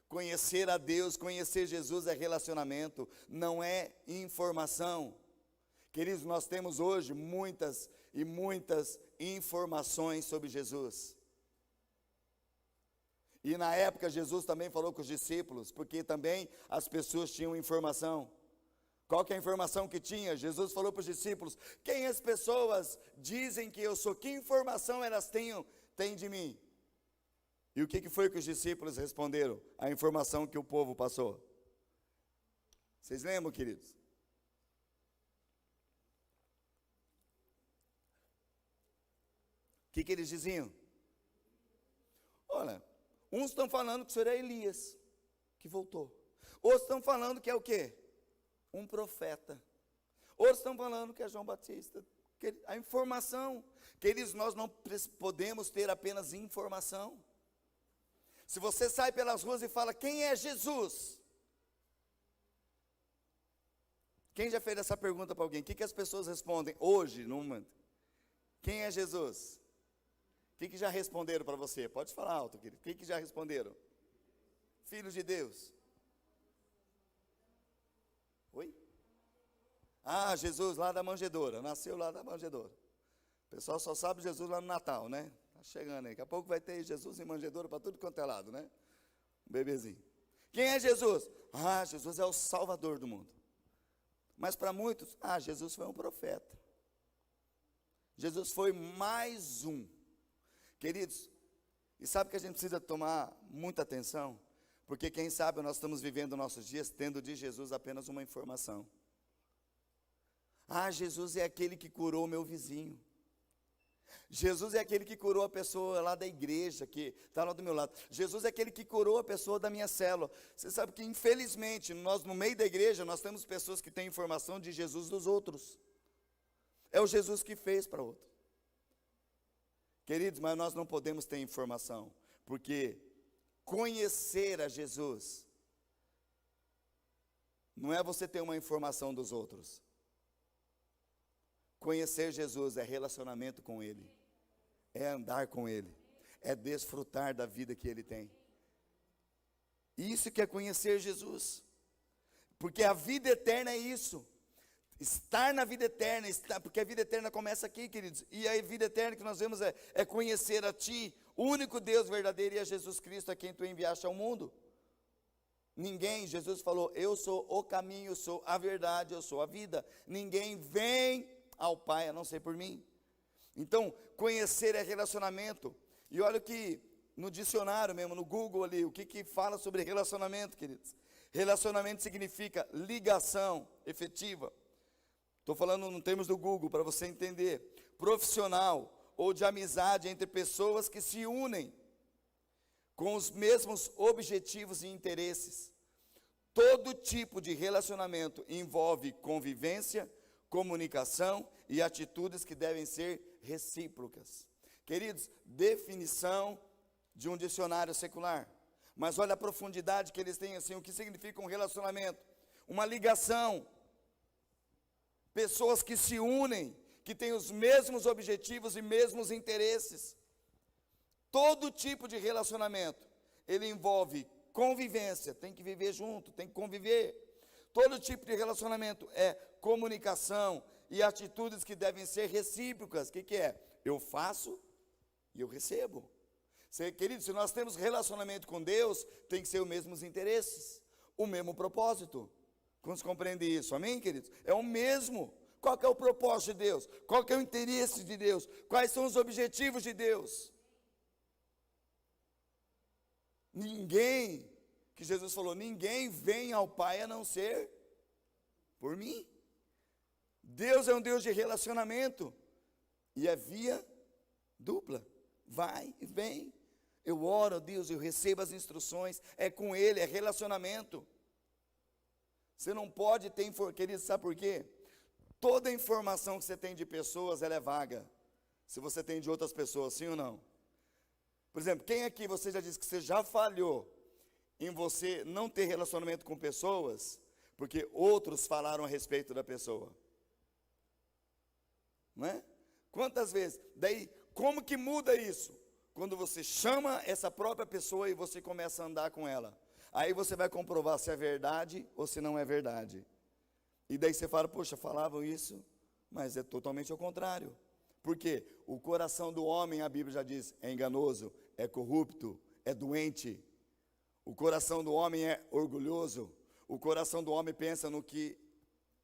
Conhecer a Deus, conhecer Jesus é relacionamento, não é informação. Queridos, nós temos hoje muitas e muitas informações sobre Jesus. E na época Jesus também falou com os discípulos, porque também as pessoas tinham informação. Qual que é a informação que tinha? Jesus falou para os discípulos, quem as pessoas dizem que eu sou? Que informação elas têm de mim? E o que foi que os discípulos responderam? A informação que o povo passou. Vocês lembram, queridos? O que eles diziam? Olha, uns estão falando que o senhor é Elias, que voltou. Outros estão falando que é o quê? Um profeta. Outros estão falando que é João Batista. A informação. Queridos, nós não podemos ter apenas informação. Se você sai pelas ruas e fala, quem é Jesus? Quem já fez essa pergunta para alguém? O que as pessoas respondem hoje, no momento? Quem é Jesus? O que já responderam para você? Pode falar alto, querido. O que já responderam? Filho de Deus. Oi? Ah, Jesus lá da manjedoura, nasceu lá da manjedoura. O pessoal só sabe Jesus lá no Natal, né? Está chegando aí, daqui a pouco vai ter Jesus em manjedoura para tudo quanto é lado, né? Um bebezinho. Quem é Jesus? Ah, Jesus é o Salvador do mundo. Mas para muitos, Jesus foi um profeta. Jesus foi mais um. Queridos, e sabe que a gente precisa tomar muita atenção? Porque quem sabe nós estamos vivendo nossos dias tendo de Jesus apenas uma informação. Jesus é aquele que curou meu vizinho. Jesus é aquele que curou a pessoa lá da igreja, que está lá do meu lado. Jesus é aquele que curou a pessoa da minha célula. Você sabe que, infelizmente, nós no meio da igreja, nós temos pessoas que têm informação de Jesus dos outros. É o Jesus que fez para outro. Queridos, mas nós não podemos ter informação, porque conhecer a Jesus não é você ter uma informação dos outros. Conhecer Jesus é relacionamento com Ele, é andar com Ele, é desfrutar da vida que Ele tem. Isso que é conhecer Jesus, porque a vida eterna é isso. Estar na vida eterna, porque a vida eterna começa aqui, queridos. E a vida eterna que nós vemos é conhecer a Ti, o único Deus verdadeiro, e a Jesus Cristo, a quem Tu enviaste ao mundo. Ninguém, Jesus falou, eu sou o caminho, eu sou a verdade, eu sou a vida. Ninguém vem ao Pai a não ser por mim. Então, conhecer é relacionamento. E olha o que no dicionário mesmo, no Google ali, o que fala sobre relacionamento, queridos. Relacionamento significa ligação efetiva. Estou falando em termos do Google, para você entender. Profissional ou de amizade entre pessoas que se unem com os mesmos objetivos e interesses. Todo tipo de relacionamento envolve convivência, comunicação e atitudes que devem ser recíprocas. Queridos, definição de um dicionário secular. Mas olha a profundidade que eles têm assim, o que significa um relacionamento? Uma ligação. Pessoas que se unem, que têm os mesmos objetivos e mesmos interesses. Todo tipo de relacionamento, ele envolve convivência, tem que viver junto, tem que conviver. Todo tipo de relacionamento é comunicação e atitudes que devem ser recíprocas. O que é? Eu faço e eu recebo. Querido, se nós temos relacionamento com Deus, tem que ser os mesmos interesses, o mesmo propósito. Quantos compreendem isso? Amém, queridos? É o mesmo. Qual que é o propósito de Deus? Qual que é o interesse de Deus? Quais são os objetivos de Deus? Ninguém, que Jesus falou, ninguém vem ao Pai a não ser por mim. Deus é um Deus de relacionamento, e é via dupla, vai e vem. Eu oro a Deus, eu recebo as instruções, é com Ele, é relacionamento. Você não pode ter, querido, sabe por quê? Toda informação que você tem de pessoas, ela é vaga. Se você tem de outras pessoas, sim ou não? Por exemplo, quem aqui você já disse que você já falhou em você não ter relacionamento com pessoas, porque outros falaram a respeito da pessoa? Não é? Quantas vezes? Daí, como que muda isso? Quando você chama essa própria pessoa e você começa a andar com ela. Aí você vai comprovar se é verdade ou se não é verdade. E daí você fala, poxa, falavam isso, mas é totalmente ao contrário. Por quê? O coração do homem, a Bíblia já diz, é enganoso, é corrupto, é doente. O coração do homem é orgulhoso. O coração do homem pensa no que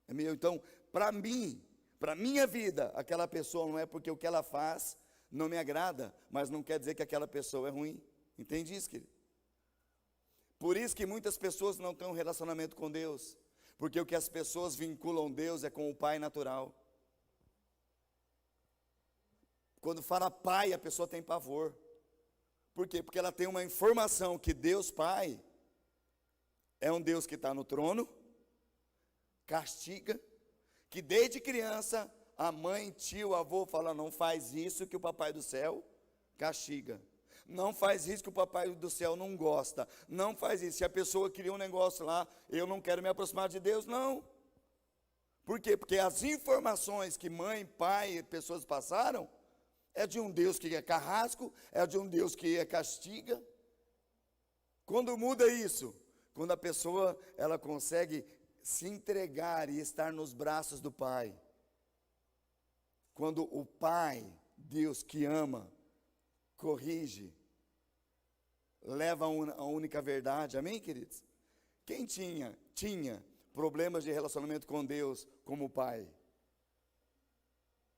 é meu. Então, para mim, para minha vida, aquela pessoa não é porque o que ela faz não me agrada, mas não quer dizer que aquela pessoa é ruim. Entende isso, querido? Por isso que muitas pessoas não têm um relacionamento com Deus, porque o que as pessoas vinculam Deus é com o pai natural. Quando fala pai, a pessoa tem pavor. Por quê? Porque ela tem uma informação que Deus Pai é um Deus que está no trono, castiga, que desde criança a mãe, tio, avô fala, não faz isso que o papai do céu castiga. Não faz isso que o papai do céu não gosta. Não faz isso. Se a pessoa cria um negócio lá, eu não quero me aproximar de Deus, não. Por quê? Porque as informações que mãe, pai, pessoas passaram, é de um Deus que é carrasco, é de um Deus que castiga. Quando muda isso? Quando a pessoa, ela consegue se entregar e estar nos braços do Pai. Quando o Pai, Deus que ama, corrige, leva a única verdade. Amém, queridos? Quem tinha problemas de relacionamento com Deus como Pai?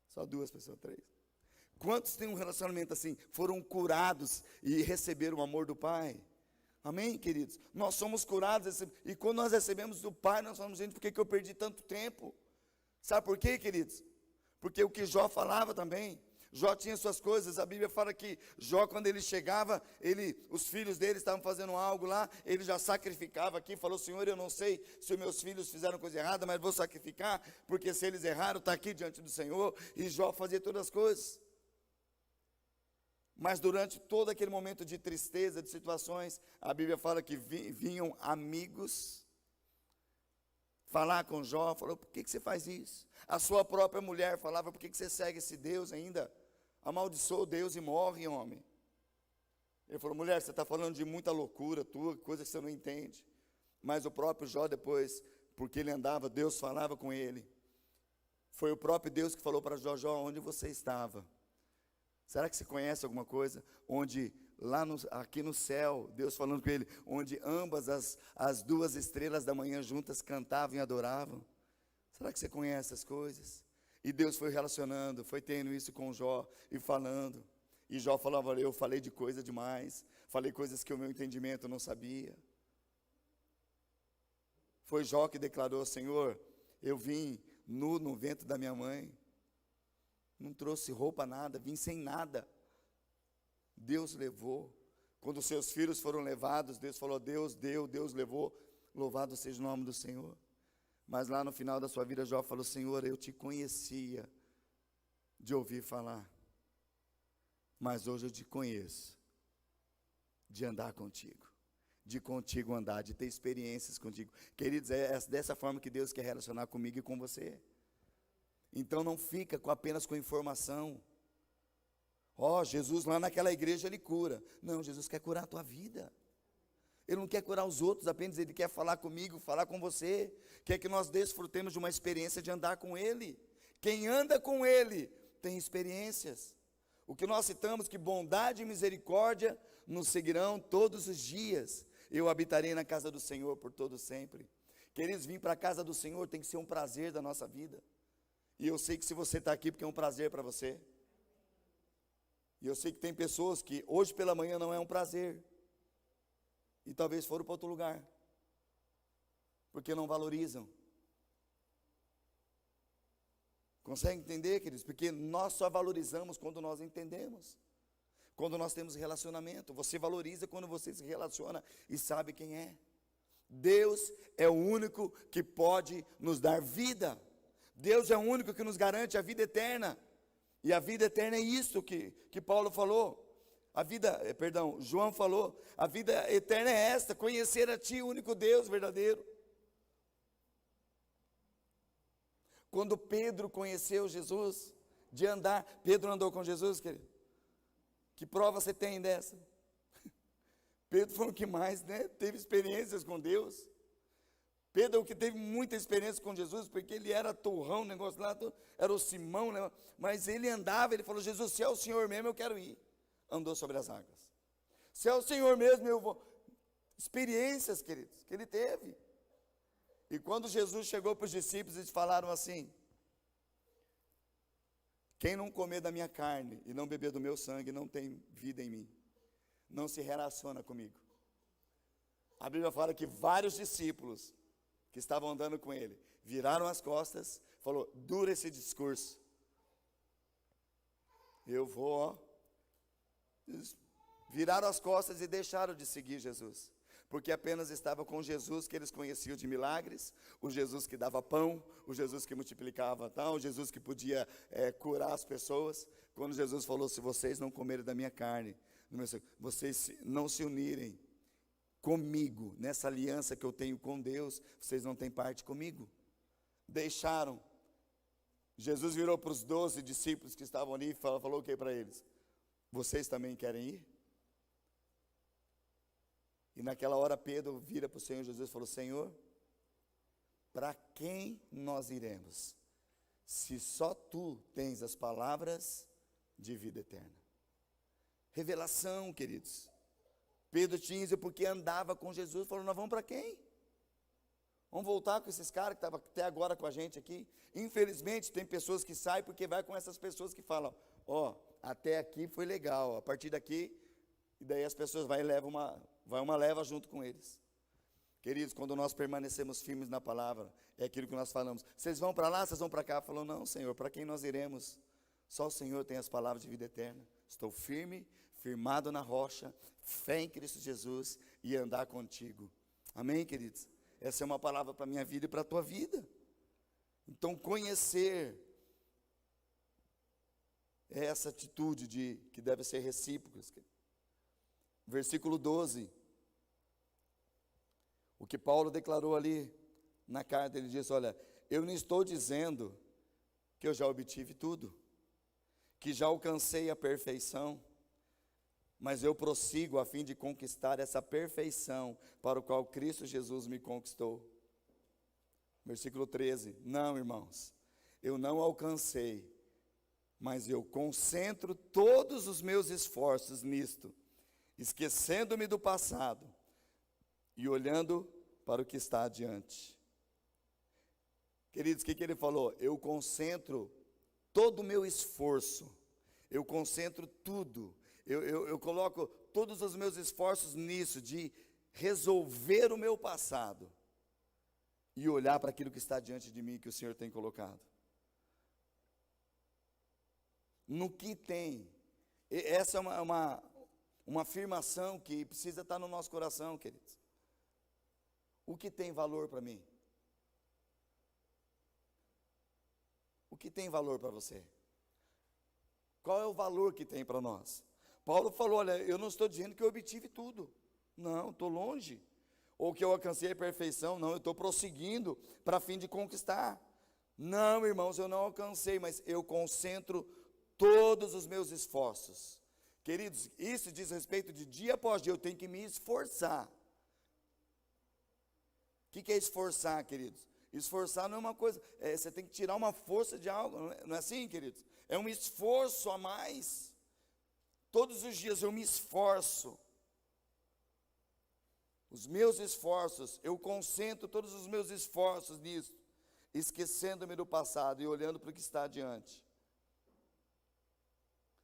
Só 2 pessoas, 3. Quantos têm um relacionamento assim, foram curados e receberam o amor do Pai? Amém, queridos? Nós somos curados, e quando nós recebemos do Pai, nós falamos, gente, por que eu perdi tanto tempo? Sabe por quê, queridos? Porque o que Jó falava também, Jó tinha suas coisas. A Bíblia fala que Jó, quando ele chegava, os filhos dele estavam fazendo algo lá, ele já sacrificava aqui, falou: Senhor, eu não sei se os meus filhos fizeram coisa errada, mas vou sacrificar, porque se eles erraram, está aqui diante do Senhor. E Jó fazia todas as coisas. Mas durante todo aquele momento de tristeza, de situações, a Bíblia fala que vinham amigos falar com Jó, falou: por que você faz isso? A sua própria mulher falava: por que você segue esse Deus ainda? Amaldiçoa Deus e morre, homem. Ele falou: mulher, você está falando de muita loucura tua, coisa que você não entende. Mas o próprio Jó depois, porque ele andava, Deus falava com ele. Foi o próprio Deus que falou para Jó: Jó, onde você estava? Será que você conhece alguma coisa? Onde, aqui no céu, Deus falando com ele, onde ambas as duas estrelas da manhã juntas cantavam e adoravam. Será que você conhece as coisas? E Deus foi relacionando, foi tendo isso com Jó e falando. E Jó falava: eu falei de coisa demais, falei coisas que o meu entendimento não sabia. Foi Jó que declarou: Senhor, eu vim nu no ventre da minha mãe. Não trouxe roupa, nada, vim sem nada. Deus levou. Quando os seus filhos foram levados, Deus falou: Deus deu, Deus levou, louvado seja o nome do Senhor. Mas lá no final da sua vida, Jó falou: Senhor, eu te conhecia de ouvir falar, mas hoje eu te conheço de andar contigo, de contigo andar, de ter experiências contigo. Queridos, é dessa forma que Deus quer relacionar comigo e com você. Então não fica apenas com informação. Jesus lá naquela igreja ele cura. Não, Jesus quer curar a tua vida. Ele não quer curar os outros apenas, ele quer falar comigo, falar com você. Quer que nós desfrutemos de uma experiência de andar com ele. Quem anda com ele tem experiências. O que nós citamos, que bondade e misericórdia nos seguirão todos os dias. Eu habitarei na casa do Senhor por todo sempre. Queridos, vir para a casa do Senhor tem que ser um prazer da nossa vida. E eu sei que se você está aqui, porque é um prazer para você. E eu sei que tem pessoas que hoje pela manhã não é um prazer. E talvez foram para outro lugar. Porque não valorizam. Consegue entender, queridos? Porque nós só valorizamos quando nós entendemos. Quando nós temos relacionamento. Você valoriza quando você se relaciona e sabe quem é. Deus é o único que pode nos dar vida. Deus é o único que nos garante a vida eterna. E a vida eterna é isso que Paulo falou. João falou. A vida eterna é esta: conhecer a Ti, o único Deus verdadeiro. Quando Pedro conheceu Jesus, de andar, Pedro andou com Jesus, querido. Que prova você tem dessa? Pedro foi o que mais, teve experiências com Deus. Pedro é o que teve muita experiência com Jesus, porque ele era torrão, o negócio lá, era o Simão, né? Mas ele andava, ele falou: Jesus, se é o Senhor mesmo, eu quero ir. Andou sobre as águas. Se é o Senhor mesmo, eu vou. Experiências, queridos, que ele teve. E quando Jesus chegou para os discípulos, eles falaram assim: quem não comer da minha carne e não beber do meu sangue, não tem vida em mim, não se relaciona comigo. A Bíblia fala que vários discípulos que estavam andando com ele viraram as costas, falou: dura esse discurso, eu vou, Eles viraram as costas e deixaram de seguir Jesus, porque apenas estava com Jesus que eles conheciam de milagres, o Jesus que dava pão, o Jesus que multiplicava tal, o Jesus que podia curar as pessoas. Quando Jesus falou: se vocês não comerem da minha carne, vocês não se unirem comigo, nessa aliança que eu tenho com Deus, vocês não têm parte comigo. Deixaram. Jesus virou para os 12 discípulos que estavam ali e falou o que para eles? Vocês também querem ir? E naquela hora Pedro vira para o Senhor Jesus e falou: Senhor, para quem nós iremos, se só Tu tens as palavras de vida eterna? Revelação, queridos. Pedro tinha isso porque andava com Jesus, falou: nós vamos para quem? Vamos voltar com esses caras que estavam até agora com a gente aqui? Infelizmente tem pessoas que saem porque vai com essas pessoas que falam: até aqui foi legal, a partir daqui, e daí as pessoas vai uma leva junto com eles. Queridos, quando nós permanecemos firmes na palavra, é aquilo que nós falamos: vocês vão para lá, vocês vão para cá? Falou: não, Senhor, para quem nós iremos? Só o Senhor tem as palavras de vida eterna. Estou firme, firmado na rocha, fé em Cristo Jesus e andar contigo. Amém, queridos? Essa é uma palavra para a minha vida e para a tua vida. Então, conhecer é essa atitude que deve ser recíproca. Versículo 12. O que Paulo declarou ali na carta, ele diz, olha, eu não estou dizendo que eu já obtive tudo, que já alcancei a perfeição, mas eu prossigo a fim de conquistar essa perfeição para o qual Cristo Jesus me conquistou. Versículo 13, não, irmãos, eu não alcancei, mas eu concentro todos os meus esforços nisto, esquecendo-me do passado e olhando para o que está adiante. Queridos, o que ele falou? Eu concentro todo o meu esforço, eu concentro tudo, eu coloco todos os meus esforços nisso, de resolver o meu passado e olhar para aquilo que está diante de mim, que o Senhor tem colocado. No que tem, essa é uma afirmação que precisa estar no nosso coração, queridos. O que tem valor para mim? O que tem valor para você? Qual é o valor que tem para nós? Paulo falou, olha, eu não estou dizendo que eu obtive tudo. Não, estou longe. Ou que eu alcancei a perfeição. Não, eu estou prosseguindo para fim de conquistar. Não, irmãos, eu não alcancei, mas eu concentro todos os meus esforços. Queridos, isso diz respeito de dia após dia, eu tenho que me esforçar. O que é esforçar, queridos? Esforçar não é uma coisa, você tem que tirar uma força de algo, não é assim, queridos? É um esforço a mais. Todos os dias eu me esforço. Os meus esforços, eu concentro todos os meus esforços nisso, esquecendo-me do passado e olhando para o que está adiante.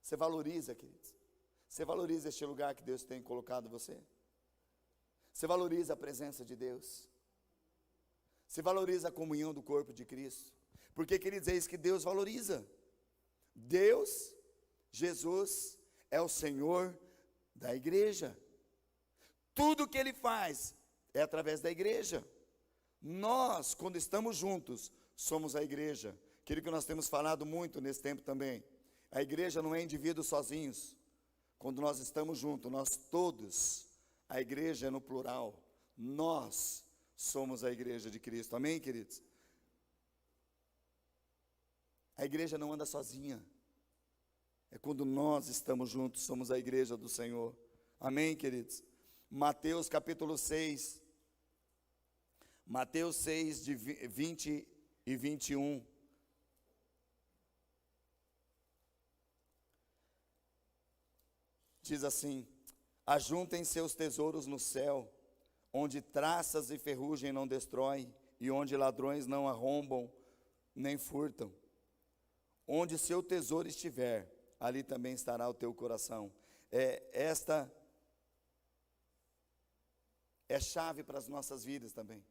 Você valoriza, queridos? Você valoriza este lugar que Deus tem colocado você? Você valoriza a presença de Deus? Você valoriza a comunhão do corpo de Cristo? Porque, queridos, é isso que Deus valoriza. Deus, Jesus, é o Senhor da igreja. Tudo que Ele faz é através da igreja. Nós, quando estamos juntos, somos a igreja. Aquilo que nós temos falado muito nesse tempo também. A igreja não é indivíduos sozinhos. Quando nós estamos juntos, nós todos, a igreja é no plural. Nós somos a igreja de Cristo. Amém, queridos? A igreja não anda sozinha. É quando nós estamos juntos, somos a igreja do Senhor. Amém, queridos? Mateus capítulo 6. Mateus 6, de 20 e 21. Diz assim: ajuntem seus tesouros no céu, onde traças e ferrugem não destroem, e onde ladrões não arrombam, nem furtam. Onde seu tesouro estiver, ali também estará o teu coração. Esta é chave para as nossas vidas também.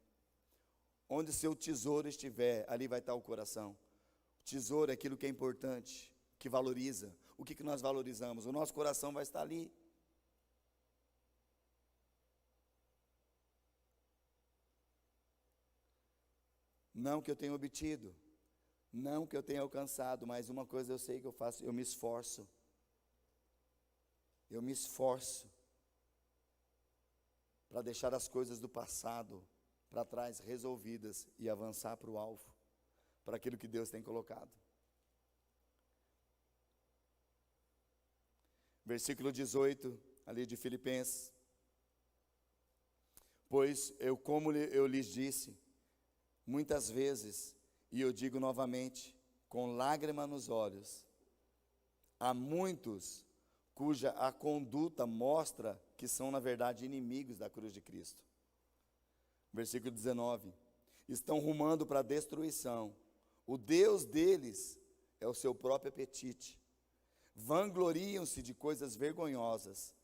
Onde seu tesouro estiver, ali vai estar o coração. O tesouro é aquilo que é importante, que valoriza. O que nós valorizamos? O nosso coração vai estar ali. Não que eu tenha obtido, não que eu tenha alcançado, mas uma coisa eu sei que eu faço, eu me esforço. Eu me esforço para deixar as coisas do passado para trás resolvidas e avançar para o alvo, para aquilo que Deus tem colocado. Versículo 18, ali de Filipenses. Pois como eu lhes disse muitas vezes, e eu digo novamente, com lágrima nos olhos, há muitos cuja a conduta mostra que são, na verdade, inimigos da cruz de Cristo. Versículo 19, estão rumando para a destruição. O Deus deles é o seu próprio apetite. Vangloriam-se de coisas vergonhosas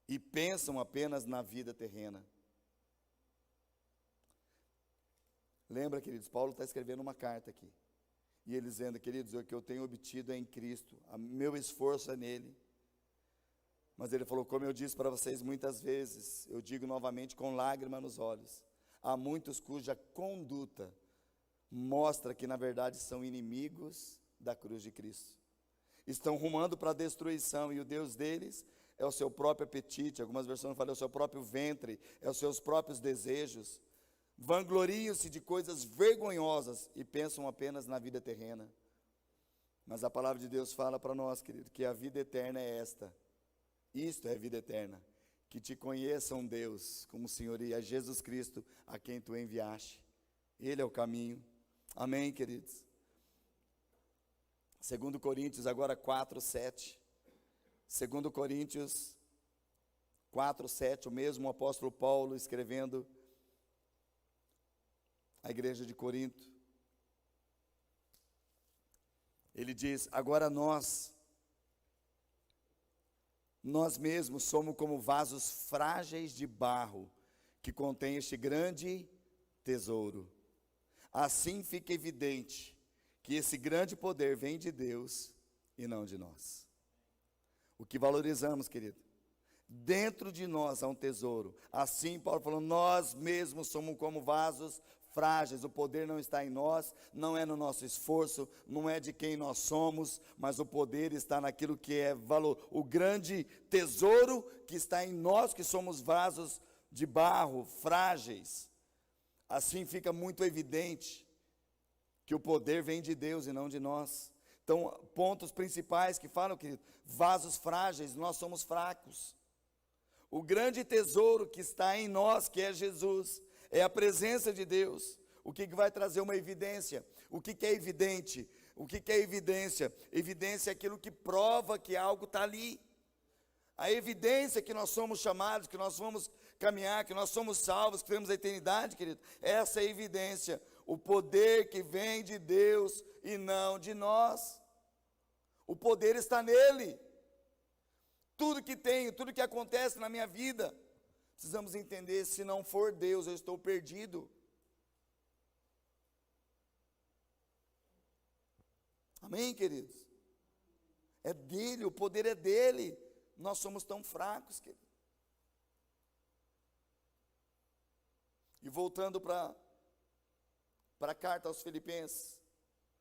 e pensam apenas na vida terrena. Lembra, queridos, Paulo está escrevendo uma carta aqui. E ele dizendo, queridos, o que eu tenho obtido é em Cristo, meu esforço é nele. Mas ele falou, como eu disse para vocês muitas vezes, eu digo novamente com lágrima nos olhos, há muitos cuja conduta mostra que na verdade são inimigos da cruz de Cristo. Estão rumando para a destruição, e o Deus deles é o seu próprio apetite, algumas versões falam, é o seu próprio ventre, é os seus próprios desejos. Vangloriam-se de coisas vergonhosas e pensam apenas na vida terrena. Mas a palavra de Deus fala para nós, querido, que a vida eterna é esta. Isto é vida eterna, que te conheçam Deus como Senhor e a Jesus Cristo a quem tu enviaste. Ele é o caminho. Amém, queridos? 2 Coríntios agora 4:7. 2 Coríntios 4:7, o mesmo apóstolo Paulo escrevendo à igreja de Corinto. Ele diz, agora nós mesmos somos como vasos frágeis de barro, que contém este grande tesouro. Assim fica evidente que esse grande poder vem de Deus e não de nós. O que valorizamos, querido? Dentro de nós há um tesouro. Assim, Paulo falou, nós mesmos somos como vasos frágeis, o poder não está em nós, não é no nosso esforço, não é de quem nós somos, mas o poder está naquilo que é valor, o grande tesouro que está em nós, que somos vasos de barro, frágeis. Assim fica muito evidente que o poder vem de Deus e não de nós. Então, pontos principais que falam, querido, vasos frágeis, nós somos fracos. O grande tesouro que está em nós, que é Jesus, é a presença de Deus. O que vai trazer uma evidência? O que é evidente? O que é evidência? Evidência é aquilo que prova que algo está ali. A evidência que nós somos chamados, que nós vamos caminhar, que nós somos salvos, que temos a eternidade, querido. Essa é a evidência. O poder que vem de Deus e não de nós. O poder está nele. Tudo que tenho, tudo que acontece na minha vida, precisamos entender, se não for Deus, eu estou perdido. Amém, queridos? É dele, o poder é dele. Nós somos tão fracos, querido. E voltando para a carta aos Filipenses,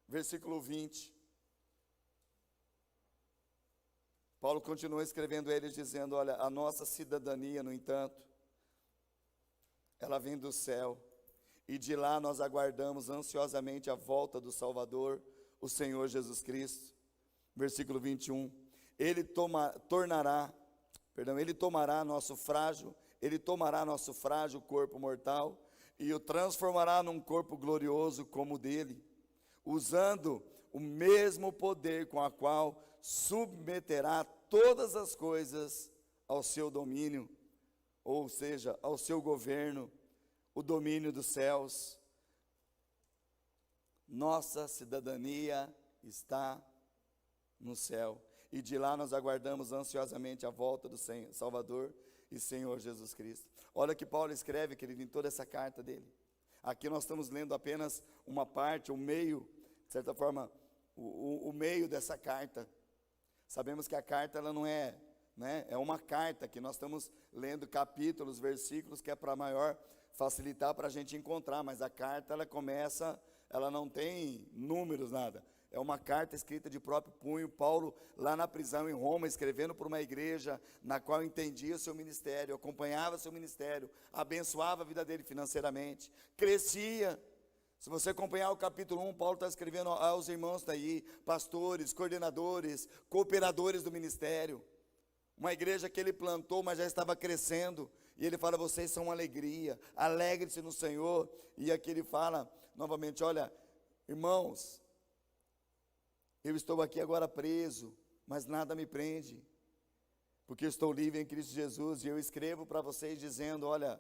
versículo 20. Paulo continua escrevendo a eles, dizendo, olha, a nossa cidadania, no entanto, ela vem do céu, e de lá nós aguardamos ansiosamente a volta do Salvador, o Senhor Jesus Cristo. Versículo 21, Ele tomará nosso frágil corpo mortal, e o transformará num corpo glorioso como o dele, usando o mesmo poder com a qual submeterá todas as coisas ao seu domínio, ou seja, ao seu governo, o domínio dos céus. Nossa cidadania está no céu, e de lá nós aguardamos ansiosamente a volta do Salvador e Senhor Jesus Cristo. Olha que Paulo escreve, querido, em toda essa carta dele. Aqui nós estamos lendo apenas uma parte, o meio, de certa forma, o meio dessa carta. Sabemos que a carta, ela não é, né? É uma carta que nós estamos lendo capítulos, versículos, que é para maior facilitar para a gente encontrar, mas a carta, ela começa, ela não tem números, nada. É uma carta escrita de próprio punho, Paulo lá na prisão em Roma, escrevendo para uma igreja na qual entendia o seu ministério, acompanhava o seu ministério, abençoava a vida dele financeiramente, crescia. Se você acompanhar o capítulo 1, Paulo está escrevendo aos irmãos daí, pastores, coordenadores, cooperadores do ministério. Uma igreja que ele plantou, mas já estava crescendo. E ele fala, vocês são uma alegria, alegre-se no Senhor. E aqui ele fala, novamente, olha, irmãos, eu estou aqui agora preso, mas nada me prende, porque eu estou livre em Cristo Jesus. E eu escrevo para vocês dizendo, olha,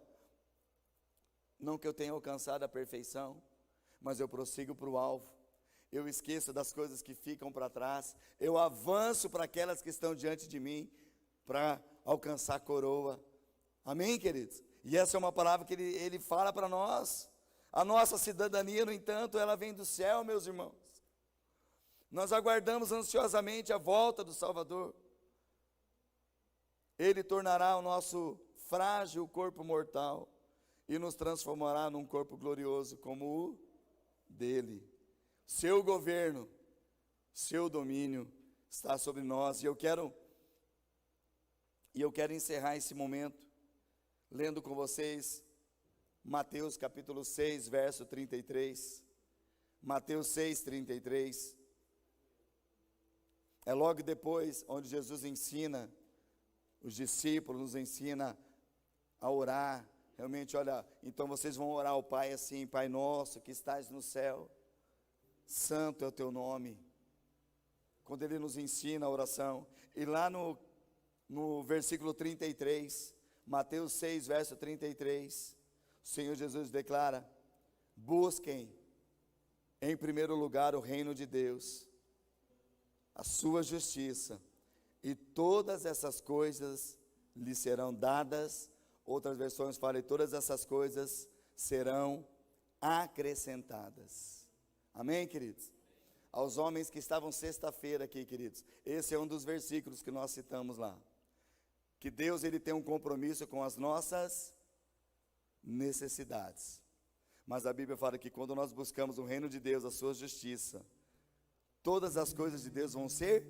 não que eu tenha alcançado a perfeição, mas eu prossigo para o alvo, eu esqueço das coisas que ficam para trás, eu avanço para aquelas que estão diante de mim, para alcançar a coroa. Amém, queridos? E essa é uma palavra que ele fala para nós. A nossa cidadania, no entanto, ela vem do céu, meus irmãos. Nós aguardamos ansiosamente a volta do Salvador. Ele tornará o nosso frágil corpo mortal e nos transformará num corpo glorioso como o dele. Seu governo, seu domínio está sobre nós. E eu quero encerrar esse momento lendo com vocês Mateus capítulo 6, verso 33. Mateus 6, 33. É logo depois onde Jesus ensina os discípulos, nos ensina a orar. Realmente, olha, então vocês vão orar ao Pai assim: Pai nosso que estás no céu, santo é o teu nome. Quando ele nos ensina a oração. E lá no versículo 33, Mateus 6, verso 33, o Senhor Jesus declara: busquem em primeiro lugar o reino de Deus, a sua justiça, e todas essas coisas lhe serão dadas. Outras versões falam: e todas essas coisas serão acrescentadas. Amém, queridos? Aos homens que estavam sexta-feira aqui, queridos, esse é um dos versículos que nós citamos lá. Que Deus, ele tem um compromisso com as nossas necessidades. Mas a Bíblia fala que quando nós buscamos o reino de Deus, a sua justiça, todas as coisas de Deus vão ser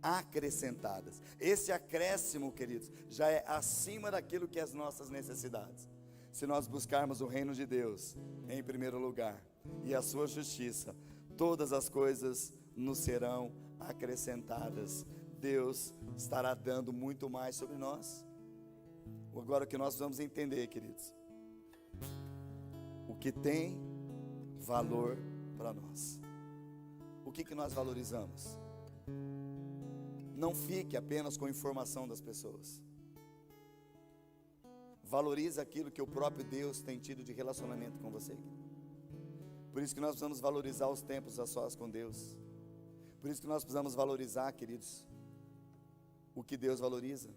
acrescentadas. Esse acréscimo, queridos, já é acima daquilo que é as nossas necessidades. Se nós buscarmos o reino de Deus em primeiro lugar e a sua justiça, todas as coisas nos serão acrescentadas. Deus estará dando muito mais sobre nós. Agora o que nós vamos entender, queridos, o que tem valor para nós. O que nós valorizamos? Não fique apenas com a informação das pessoas. Valorize aquilo que o próprio Deus tem tido de relacionamento com você. Por isso que nós precisamos valorizar os tempos a sós com Deus. Por isso que nós precisamos valorizar, queridos, o que Deus valoriza.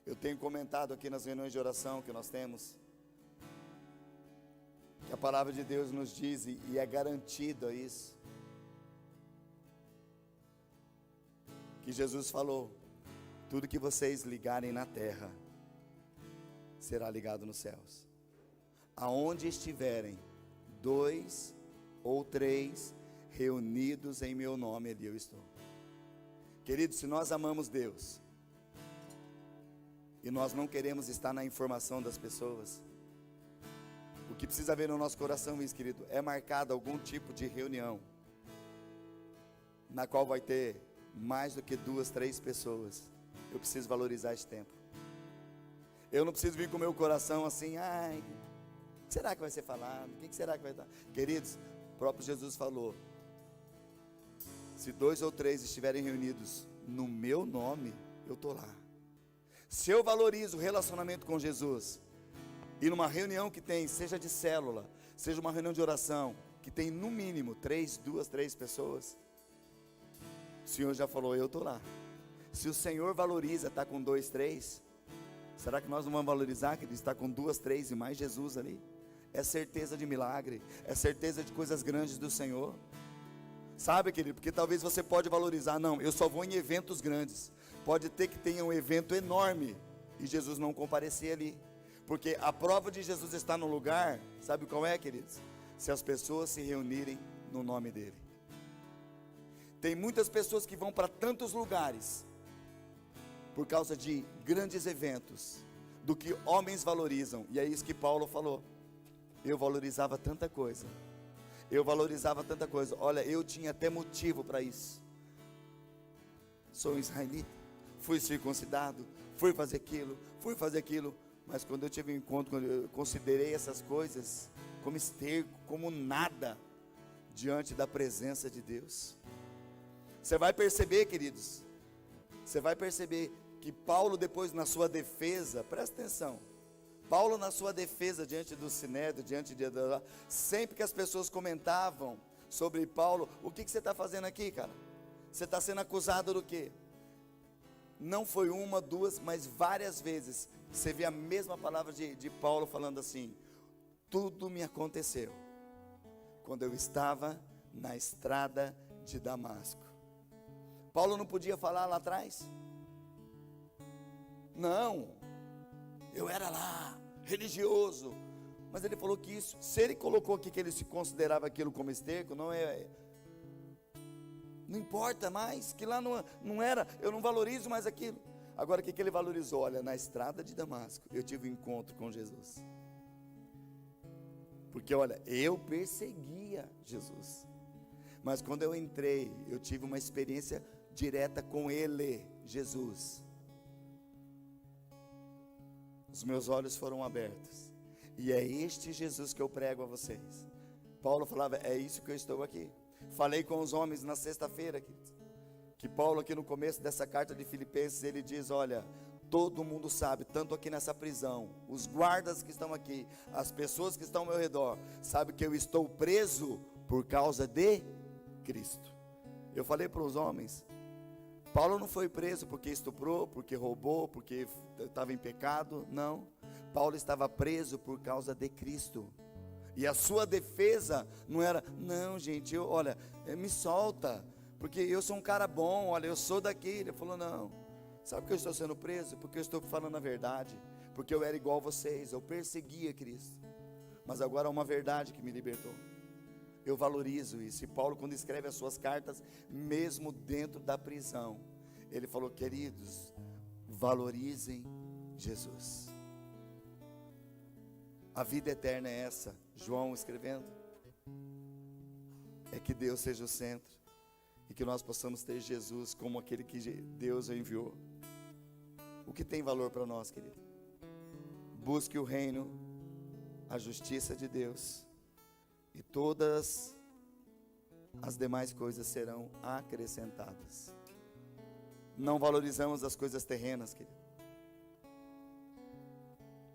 Eu tenho comentado aqui nas reuniões de oração que nós temos, que a palavra de Deus nos diz, e é garantido isso, que Jesus falou: tudo que vocês ligarem na terra será ligado nos céus. Aonde estiverem 2 ou 3 reunidos em meu nome, ali eu estou. Queridos, se nós amamos Deus e nós não queremos estar na informação das pessoas, o que precisa haver no nosso coração, isso, querido, é marcado algum tipo de reunião na qual vai ter mais do que 2, 3 pessoas. Eu preciso valorizar esse tempo. Eu não preciso vir com o meu coração assim: ai, o que será que vai ser falado? O que será que vai dar? Queridos, o próprio Jesus falou: se 2 ou 3 estiverem reunidos no meu nome, eu estou lá. Se eu valorizo o relacionamento com Jesus, e numa reunião que tem, seja de célula, seja uma reunião de oração, que tem no mínimo 2, 3 pessoas, o Senhor já falou: eu estou lá. Se o Senhor valoriza estar com 2, 3, será que nós não vamos valorizar que ele está com 2, 3 e mais Jesus ali? É certeza de milagre, é certeza de coisas grandes do Senhor. Sabe, querido, porque talvez você pode valorizar: não, eu só vou em eventos grandes. Pode ter que tenha um evento enorme e Jesus não comparecer ali, porque a prova de Jesus estar no lugar, sabe qual é, queridos? Se as pessoas se reunirem no nome dele. Tem muitas pessoas que vão para tantos lugares por causa de grandes eventos, do que homens valorizam. E é isso que Paulo falou: eu valorizava tanta coisa, eu valorizava tanta coisa. Olha, eu tinha até motivo para isso. Sou israelita, fui circuncidado, fui fazer aquilo, mas quando eu tive um encontro, quando eu considerei essas coisas como esterco, como nada, diante da presença de Deus. Você vai perceber, queridos, você vai perceber que Paulo depois, na sua defesa, presta atenção, Paulo na sua defesa diante do Sinédrio, sempre que as pessoas comentavam sobre Paulo: o que você está fazendo aqui, cara? Você está sendo acusado do quê? Não foi uma, 2, mas várias vezes você vê a mesma palavra de Paulo falando assim: tudo me aconteceu quando eu estava na estrada de Damasco. Paulo não podia falar lá atrás? Não, eu era lá, religioso. Mas ele falou que isso, se ele colocou aqui que ele se considerava aquilo como esterco, não importa mais, que lá não era, eu não valorizo mais aquilo. Agora o que ele valorizou? Olha, na estrada de Damasco, eu tive um encontro com Jesus. Porque olha, eu perseguia Jesus. Mas quando eu entrei, eu tive uma experiência direta com Ele, Jesus. Os meus olhos foram abertos. E é este Jesus que eu prego a vocês. Paulo falava, é isso que eu estou aqui. Falei com os homens na sexta-feira, que Paulo aqui no começo dessa carta de Filipenses, ele diz, olha, todo mundo sabe, tanto aqui nessa prisão, os guardas que estão aqui, as pessoas que estão ao meu redor, sabe que eu estou preso por causa de Cristo. Eu falei para os homens, Paulo não foi preso porque estuprou, porque roubou, porque estava em pecado, não. Paulo estava preso por causa de Cristo. E a sua defesa não era, não gente, olha, me solta, porque eu sou um cara bom, olha, eu sou daqui. Ele falou, não, sabe que eu estou sendo preso? Porque eu estou falando a verdade, porque eu era igual a vocês, eu perseguia Cristo. Mas agora há uma verdade que me libertou. Eu valorizo isso. E Paulo, quando escreve as suas cartas, mesmo dentro da prisão, ele falou, queridos, valorizem Jesus. A vida eterna é essa, João escrevendo, é que Deus seja o centro, e que nós possamos ter Jesus como aquele que Deus enviou. O que tem valor para nós, querido? Busque o reino, a justiça de Deus, e todas as demais coisas serão acrescentadas. Não valorizamos as coisas terrenas, querido.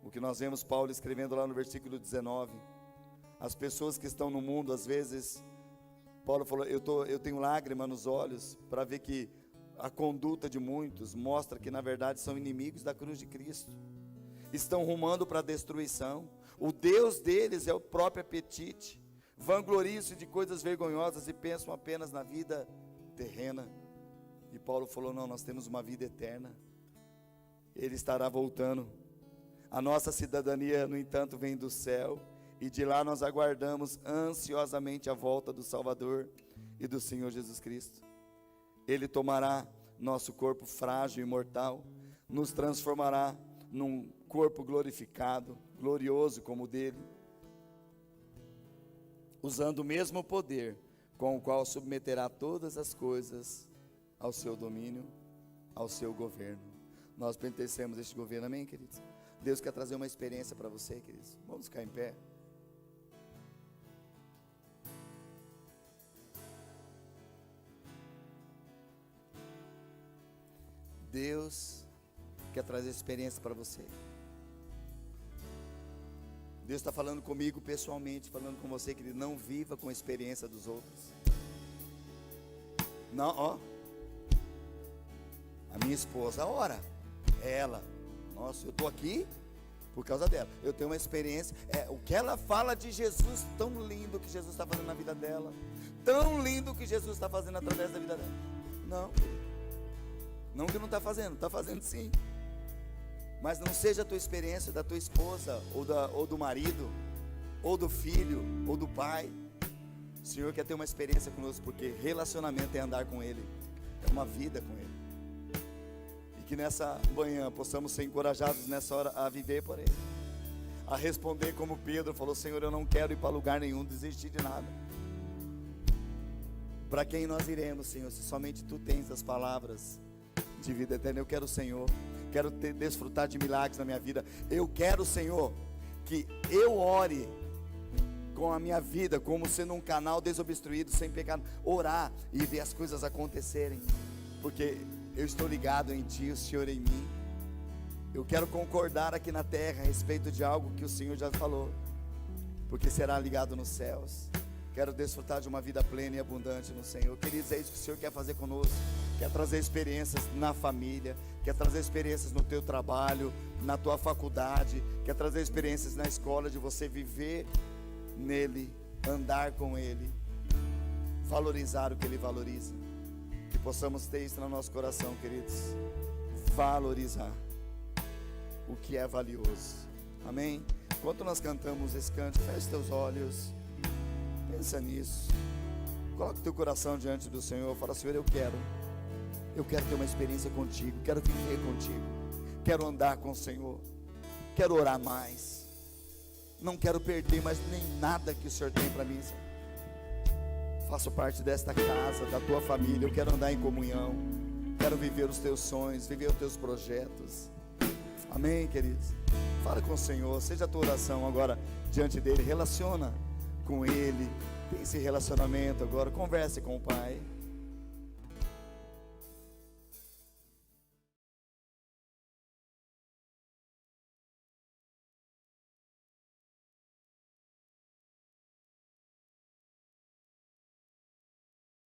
O que nós vemos Paulo escrevendo lá no versículo 19, as pessoas que estão no mundo, às vezes, Paulo falou, eu tenho lágrima nos olhos, para ver que a conduta de muitos mostra que na verdade são inimigos da cruz de Cristo, estão rumando para a destruição, o Deus deles é o próprio apetite, vangloriam-se de coisas vergonhosas e pensam apenas na vida terrena. E Paulo falou, não, nós temos uma vida eterna, Ele estará voltando. A nossa cidadania, no entanto, vem do céu, e de lá nós aguardamos ansiosamente a volta do Salvador e do Senhor Jesus Cristo. Ele tomará nosso corpo frágil e mortal, nos transformará num corpo glorificado, glorioso como o dele, usando o mesmo poder com o qual submeterá todas as coisas ao seu domínio, ao seu governo. Nós pertencemos a este governo, amém, queridos? Deus quer trazer uma experiência para você, queridos. Vamos ficar em pé. Deus quer trazer experiência para você. Deus está falando comigo pessoalmente, falando com você, querido. Não viva com a experiência dos outros. Não, ó. A minha esposa, ora, ela, nossa, eu estou aqui por causa dela. Eu tenho uma experiência, o que ela fala de Jesus, tão lindo que Jesus está fazendo na vida dela, tão lindo que Jesus está fazendo através da vida dela. Não, não que não está fazendo sim. Mas não seja a tua experiência da tua esposa, ou do marido, ou do filho, ou do pai. O Senhor quer ter uma experiência conosco, porque relacionamento é andar com Ele, é uma vida com Ele. E que nessa manhã possamos ser encorajados nessa hora a viver por Ele, a responder como Pedro falou: Senhor, eu não quero ir para lugar nenhum, desistir de nada. Para quem nós iremos, Senhor, se somente Tu tens as palavras de vida eterna? Eu quero o Senhor, quero desfrutar de milagres na minha vida. Eu quero, Senhor, que eu ore com a minha vida como sendo um canal desobstruído, sem pecado, orar e ver as coisas acontecerem, porque eu estou ligado em Ti, o Senhor em mim. Eu quero concordar aqui na terra a respeito de algo que o Senhor já falou, porque será ligado nos céus. Quero desfrutar de uma vida plena e abundante no Senhor. Queridos, é isso que o Senhor quer fazer conosco. Quer trazer experiências na família, quer trazer experiências no teu trabalho, na tua faculdade, quer trazer experiências na escola, de você viver nele, andar com Ele. valorizar o que Ele valoriza. Que possamos ter isso no nosso coração, queridos. Valorizar o que é valioso. Amém? Enquanto nós cantamos esse cântico, feche teus olhos, pensa nisso, coloque teu coração diante do Senhor. Fala: Senhor, eu quero ter uma experiência contigo, quero viver contigo, quero andar com o Senhor, quero orar mais, não quero perder mais nem nada que o Senhor tem para mim, Senhor. Faço parte desta casa, da tua família, eu quero andar em comunhão, quero viver os teus sonhos, viver os teus projetos. Amém, queridos? Fala com o Senhor, seja a tua oração agora diante dele, relaciona com Ele, tem esse relacionamento agora, converse com o Pai.